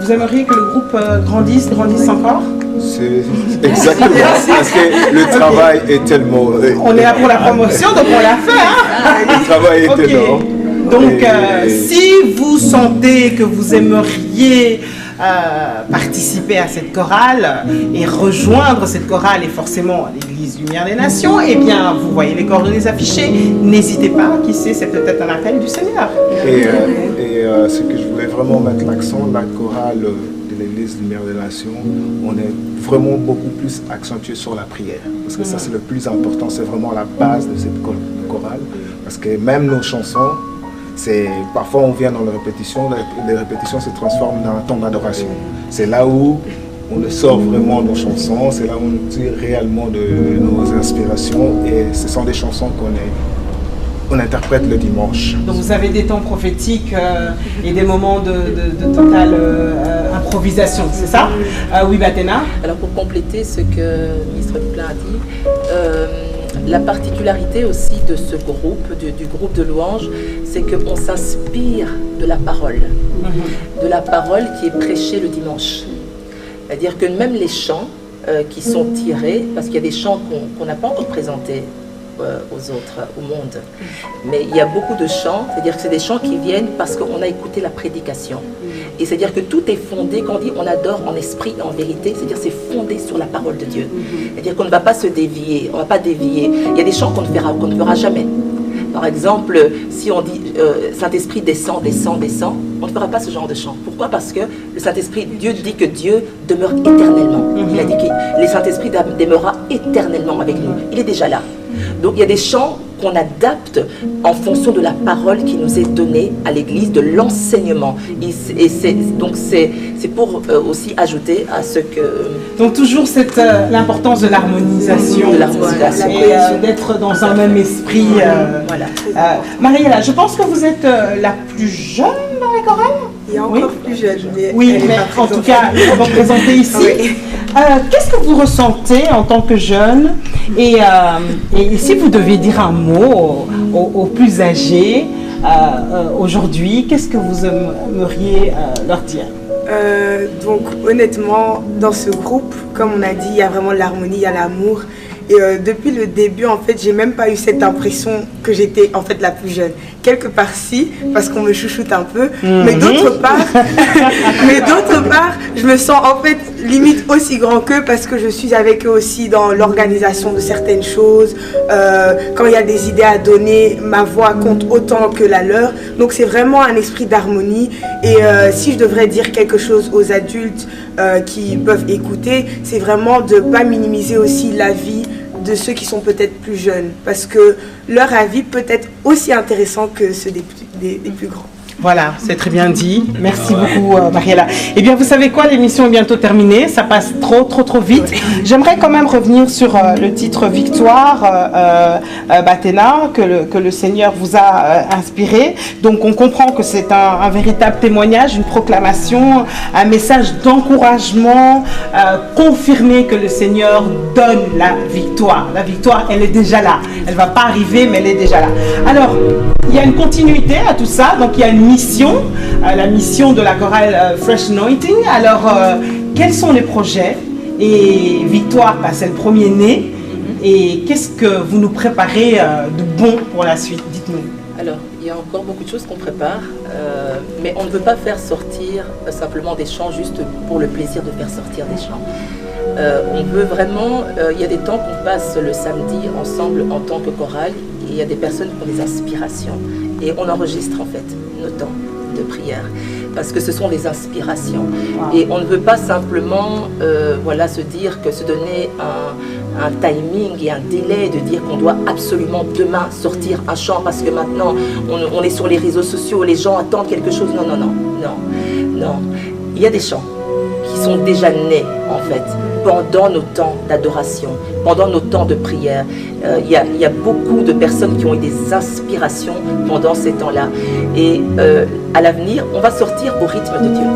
A: Vous aimeriez que le groupe grandisse encore?
E: C'est exactement, parce que le travail est tellement...
A: On est là pour la promotion, donc on l'a fait. Hein?
E: Le travail est énorme.
A: Donc, si vous sentez que vous aimeriez participer à cette chorale et rejoindre cette chorale et forcément l'église Lumière des Nations, eh bien, vous voyez les coordonnées affichées. N'hésitez pas, qui sait, c'est peut-être un appel du Seigneur.
E: Et ce que je voulais vraiment mettre l'accent, la chorale de l'église Lumière des Nations, on est vraiment beaucoup plus accentué sur la prière. Parce que ça, c'est le plus important, c'est vraiment la base de cette chorale. Parce que même nos chansons, parfois on vient dans les répétitions se transforment dans un temps d'adoration. C'est là où on sort vraiment nos chansons, c'est là où on tire réellement de nos inspirations, et ce sont des chansons qu'on interprète le dimanche.
A: Donc vous avez des temps prophétiques et des moments de totale improvisation, c'est ça? Oui, Batena.
J: Alors pour compléter ce que le ministre Duplat a dit, la particularité aussi de ce groupe, du groupe de louanges, c'est qu'on s'inspire de la parole qui est prêchée le dimanche. C'est-à-dire que même les chants qui sont tirés, parce qu'il y a des chants qu'on n'a pas encore présentés aux autres, au monde. Mais il y a beaucoup de chants, c'est-à-dire que c'est des chants qui viennent parce qu'on a écouté la prédication. Et c'est-à-dire que tout est fondé, quand on dit on adore en esprit et en vérité, c'est-à-dire c'est fondé sur la parole de Dieu. C'est-à-dire qu'on ne va pas se dévier, on ne va pas dévier. Il y a des chants qu'on ne fera jamais. Par exemple, si on dit Saint-Esprit descend, descend, descend, on ne fera pas ce genre de chant. Pourquoi? Parce que le Saint-Esprit, Dieu dit que Dieu demeure éternellement. Il a dit que le Saint-Esprit demeurera éternellement avec nous. Il est déjà là. Donc il y a des chants qu'on adapte en fonction de la parole qui nous est donnée à l'Église, de l'enseignement. Et c'est pour aussi ajouter à ce que...
A: Donc toujours l'importance de l'harmonisation.
J: De l'harmonisation.
A: Et d'être dans un même esprit.
J: Voilà.
A: Mariella, je pense que vous êtes la plus jeune dans la chorale.
H: Il y a encore plus jeune.
A: Oui, mais en tout cas, vous représentez ici. Oui. Qu'est-ce que vous ressentez en tant que jeune et si vous deviez dire un mot aux plus âgés aujourd'hui, qu'est-ce que vous aimeriez leur dire?
H: Donc honnêtement, dans ce groupe, comme on a dit, il y a vraiment l'harmonie, il y a l'amour. Et depuis le début, en fait, j'ai même pas eu cette impression que j'étais en fait la plus jeune. Quelque part si, parce qu'on me chouchoute un peu, mais d'autre part, je me sens en fait limite aussi grand qu'eux parce que je suis avec eux aussi dans l'organisation de certaines choses. Quand il y a des idées à donner, ma voix compte autant que la leur. Donc c'est vraiment un esprit d'harmonie. Et si je devrais dire quelque chose aux adultes qui peuvent écouter, c'est vraiment de ne pas minimiser aussi la vie de ceux qui sont peut-être plus jeunes, parce que leur avis peut être aussi intéressant que ceux des plus grands.
A: Voilà, c'est très bien dit. Merci beaucoup, Mariella. Eh bien, vous savez quoi, l'émission est bientôt terminée. Ça passe trop vite. J'aimerais quand même revenir sur le titre Victoire, Batena, que le Seigneur vous a inspiré. Donc, on comprend que c'est un véritable témoignage, une proclamation, un message d'encouragement, confirmer que le Seigneur donne la victoire. La victoire, elle est déjà là. Elle ne va pas arriver, mais elle est déjà là. Alors, il y a une continuité à tout ça. Donc, il y a une mission, la mission de la chorale Fresh Anointing. Alors, quels sont les projets? Et Victoire, c'est le premier né. Et qu'est-ce que vous nous préparez de bon pour la suite? Dites-nous.
J: Alors, il y a encore beaucoup de choses qu'on prépare, mais on ne veut pas faire sortir simplement des chants juste pour le plaisir de faire sortir des chants. On veut vraiment, il y a des temps qu'on passe le samedi ensemble en tant que chorale, et il y a des personnes qui ont des inspirations. Et on enregistre en fait nos temps de prière, parce que ce sont des inspirations. Wow. Et on ne veut pas simplement se dire que se donner un timing et un délai de dire qu'on doit absolument demain sortir un chant parce que maintenant on est sur les réseaux sociaux, les gens attendent quelque chose. Non. Il y a des chants qui sont déjà nés en fait pendant nos temps d'adoration, pendant nos temps de prière. Il y a beaucoup de personnes qui ont eu des inspirations pendant ces temps-là. Et à l'avenir, on va sortir au rythme de Dieu.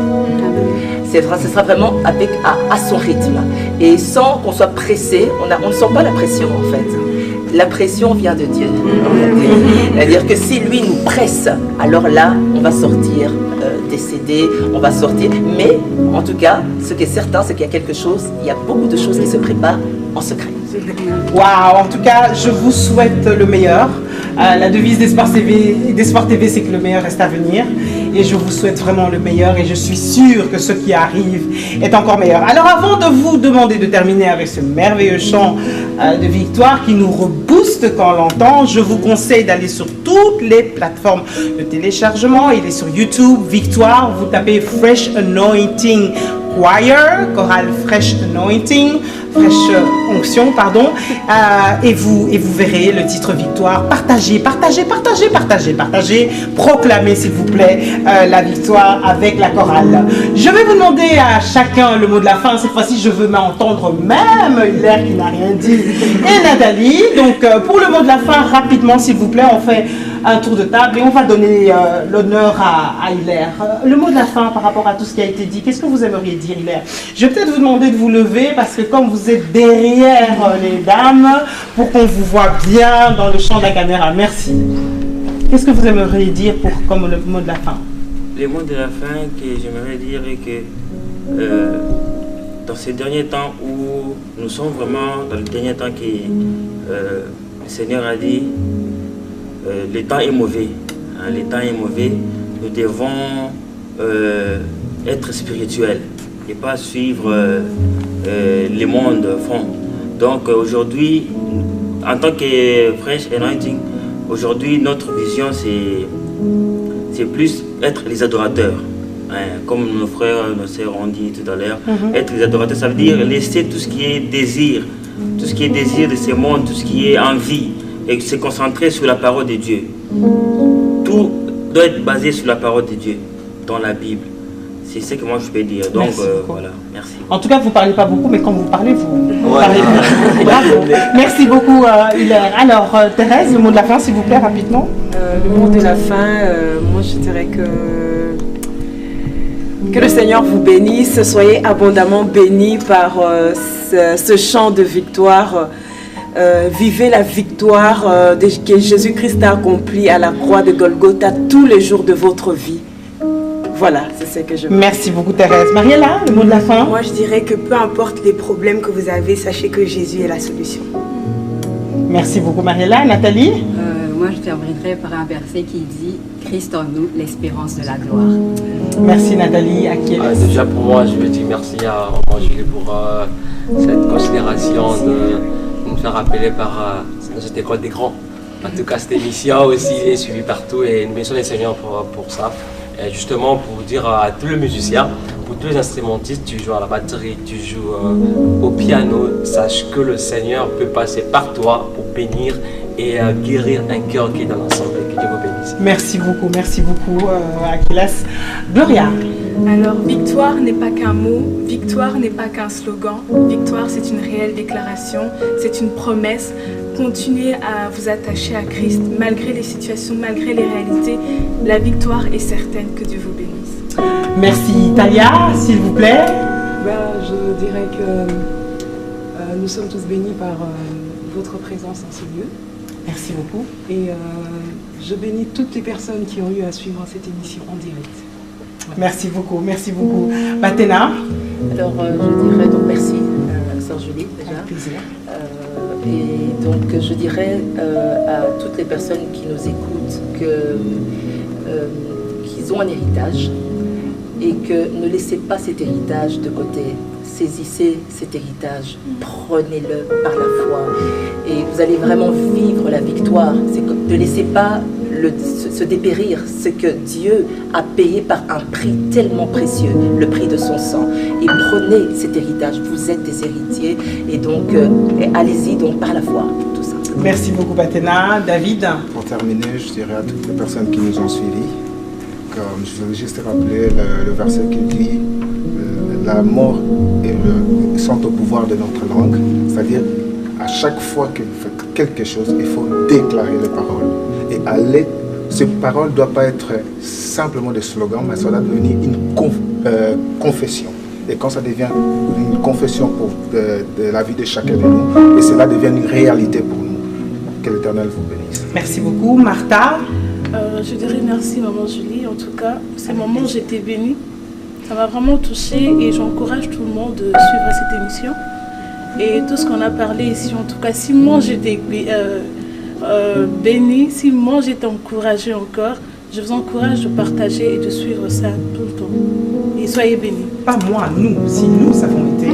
J: Ce sera vraiment à son rythme. Et sans qu'on soit pressé, on ne sent pas la pression en fait. La pression vient de Dieu. C'est-à-dire que si lui nous presse, alors là, on va sortir des CD, on va sortir. Mais en tout cas, ce qui est certain, c'est qu'il y a quelque chose, il y a beaucoup de choses qui se préparent en secret.
A: Waouh, en tout cas, je vous souhaite le meilleur. La devise d'Espoir TV, c'est que le meilleur reste à venir. Et je vous souhaite vraiment le meilleur et je suis sûre que ce qui arrive est encore meilleur. Alors avant de vous demander de terminer avec ce merveilleux chant de Victoire qui nous rebooste quand on l'entend, je vous conseille d'aller sur toutes les plateformes de téléchargement. Il est sur YouTube, Victoire, vous tapez Fresh Anointing Choir, chorale Fresh Anointing, Fresh Onction, pardon, et vous verrez le titre Victoire. Partagez, proclamez s'il vous plaît la victoire avec la chorale. Je vais vous demander à chacun le mot de la fin. Cette fois-ci, je veux m'entendre même Hilaire qui n'a rien dit et Nathalie. Donc pour le mot de la fin, rapidement s'il vous plaît, on fait un tour de table et on va donner l'honneur à Hilaire. Le mot de la fin par rapport à tout ce qui a été dit, qu'est-ce que vous aimeriez dire, Hilaire? Je vais peut-être vous demander de vous lever parce que comme vous êtes derrière les dames, pour qu'on vous voit bien dans le champ de la caméra. Merci. Qu'est-ce que vous aimeriez dire comme le mot de la fin?
I: Le mot de la fin que j'aimerais dire est que dans ces derniers temps où nous sommes vraiment dans le dernier temps le Seigneur a dit le temps est mauvais. Hein, le temps est mauvais. Nous devons être spirituels et pas suivre les mondes font. Donc aujourd'hui, en tant que Fresh Anointing, aujourd'hui notre vision c'est plus être les adorateurs. Hein, comme nos frères, nos sœurs ont dit tout à l'heure, être les adorateurs, ça veut dire laisser tout ce qui est désir de ces mondes, tout ce qui est envie, et se concentrer sur la parole de Dieu. Tout doit être basé sur la parole de Dieu, dans la Bible. C'est ce que moi je peux dire. Donc voilà, merci.
A: En tout cas, vous ne parlez pas beaucoup, mais quand vous parlez, vous parlez beaucoup. Bravo. Merci beaucoup, Hilaire. Alors, Thérèse, le mot de la fin, s'il vous plaît, rapidement.
L: Le mot de la fin, moi je dirais que le Seigneur vous bénisse, soyez abondamment bénis par ce chant de victoire. Vivez la victoire que Jésus-Christ a accomplie à la croix de Golgotha tous les jours de votre vie. Voilà, c'est ce que je veux.
A: Merci beaucoup, Thérèse. Mariella, le mot de la fin.
H: Moi, je dirais que peu importe les problèmes que vous avez, sachez que Jésus est la solution.
A: Merci beaucoup, Mariella. Nathalie?
F: Moi, je terminerai par un verset qui dit « Christ en nous, l'espérance de la gloire ».
A: Merci, Nathalie.
G: Déjà, pour moi, je veux dire merci à Maman Julie pour cette considération de nous faire rappeler par cette école des grands. En tout cas, cette émission aussi est suivie partout et nous remercions les Seigneurs pour ça. Et justement, pour dire à tous les musiciens, pour tous les instrumentistes, tu joues à la batterie, tu joues au piano, sache que le Seigneur peut passer par toi pour bénir et guérir un cœur qui est dans l'ensemble. Que Dieu vous bénisse.
A: Merci beaucoup, Aquilas. Gloria.
C: Alors, victoire n'est pas qu'un mot, victoire n'est pas qu'un slogan, victoire c'est une réelle déclaration, c'est une promesse. Continuez à vous attacher à Christ malgré les situations, malgré les réalités. La victoire est certaine. Que Dieu vous bénisse.
A: Merci. Talia, s'il vous plaît.
M: Je dirais que nous sommes tous bénis par votre présence en ce lieu.
A: Merci beaucoup.
M: Et je bénis toutes les personnes qui ont eu à suivre cette émission en direct.
A: Merci beaucoup. Batena.
J: Alors, je dirais donc merci, Sœur Julie, déjà.
A: Avec plaisir.
J: Et donc, je dirais à toutes les personnes qui nous écoutent qu'ils ont un héritage et que ne laissez pas cet héritage de côté. Saisissez cet héritage, prenez-le par la foi et vous allez vraiment vivre la victoire. Ne laissez pas se dépérir ce que Dieu a payé par un prix tellement précieux, le prix de son sang. Et prenez cet héritage, vous êtes des héritiers et donc allez-y donc par la foi, tout ça.
A: Merci beaucoup Batena. David?
E: Pour terminer, je dirais à toutes les personnes qui nous ont suivis, comme je veux juste rappeler le verset qui dit la mort sont au pouvoir de notre langue, c'est-à-dire à chaque fois que vous faites quelque chose, il faut déclarer les paroles. Et aller, ces paroles ne doivent pas être simplement des slogans, mais ça doit devenir une confession. Et quand ça devient une confession de la vie de chacun de nous, et cela devient une réalité pour nous. Que l'Éternel vous bénisse.
A: Merci beaucoup. Martha?
K: Je dirais merci Maman Julie. En tout cas, ces moments où j'étais bénie, ça m'a vraiment touchée et j'encourage tout le monde de suivre cette émission. Et tout ce qu'on a parlé ici, en tout cas, si moi j'étais bénie, si moi j'étais encouragée encore, je vous encourage de partager et de suivre ça tout le temps. Et soyez bénis.
A: Pas moi, nous, si nous avons été.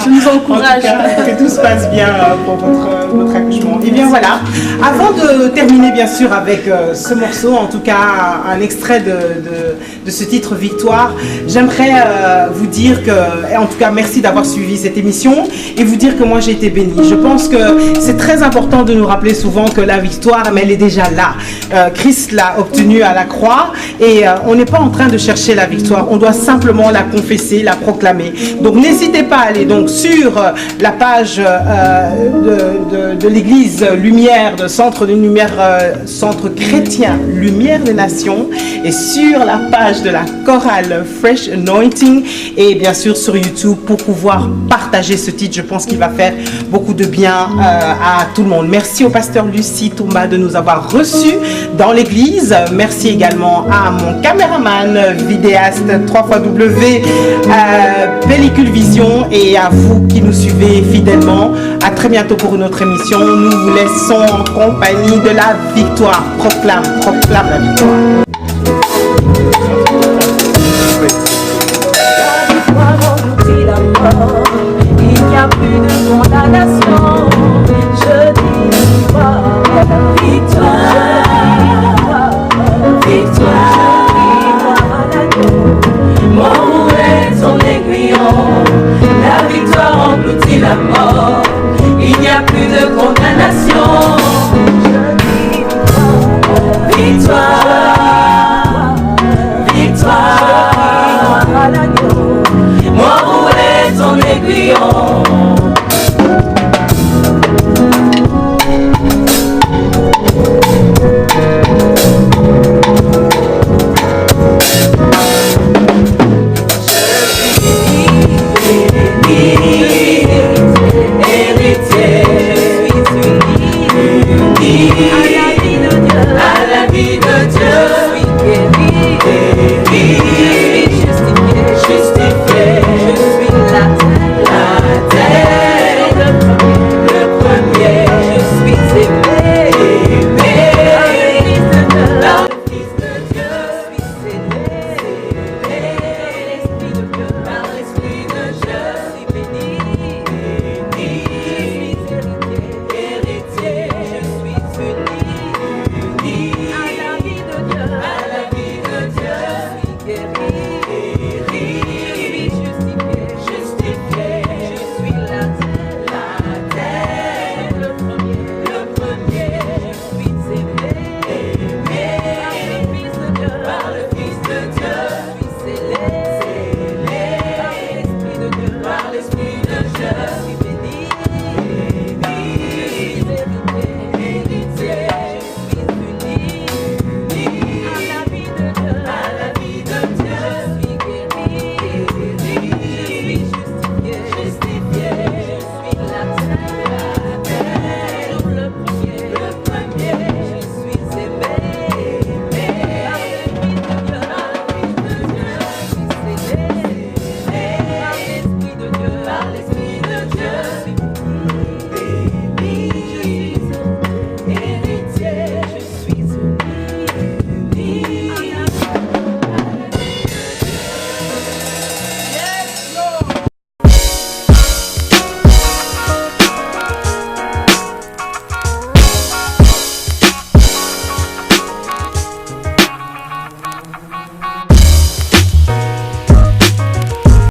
K: Je nous encourage.
A: En tout cas, que tout se passe bien pour votre accouchement. Et bien voilà, avant de terminer bien sûr avec ce morceau, en tout cas un extrait de ce titre Victoire, j'aimerais vous dire que, en tout cas merci d'avoir suivi cette émission et vous dire que moi j'ai été bénie. Je pense que c'est très important de nous rappeler souvent que la victoire, mais elle est déjà là. Christ l'a obtenue à la croix et on n'est pas en train de chercher la victoire, on doit simplement la confesser, la proclamer. Donc n'hésitez pas à aller donc sur la page de l'église Lumière, de Centre de Lumière, Centre chrétien Lumière des Nations, et sur la page de la chorale Fresh Anointing, et bien sûr sur YouTube pour pouvoir partager ce titre. Je pense qu'il va faire beaucoup de bien à tout le monde. Merci au pasteur Lucie Touma de nous avoir reçus dans l'église. Merci également à mon caméraman, vidéaste, 3 Pellicule Vision et à vous qui nous suivez fidèlement. À très bientôt pour une autre émission. Nous vous laissons en compagnie de la victoire. Proclame la victoire.
D: La victoire engloutit la mort. Il n'y a plus de condamnation.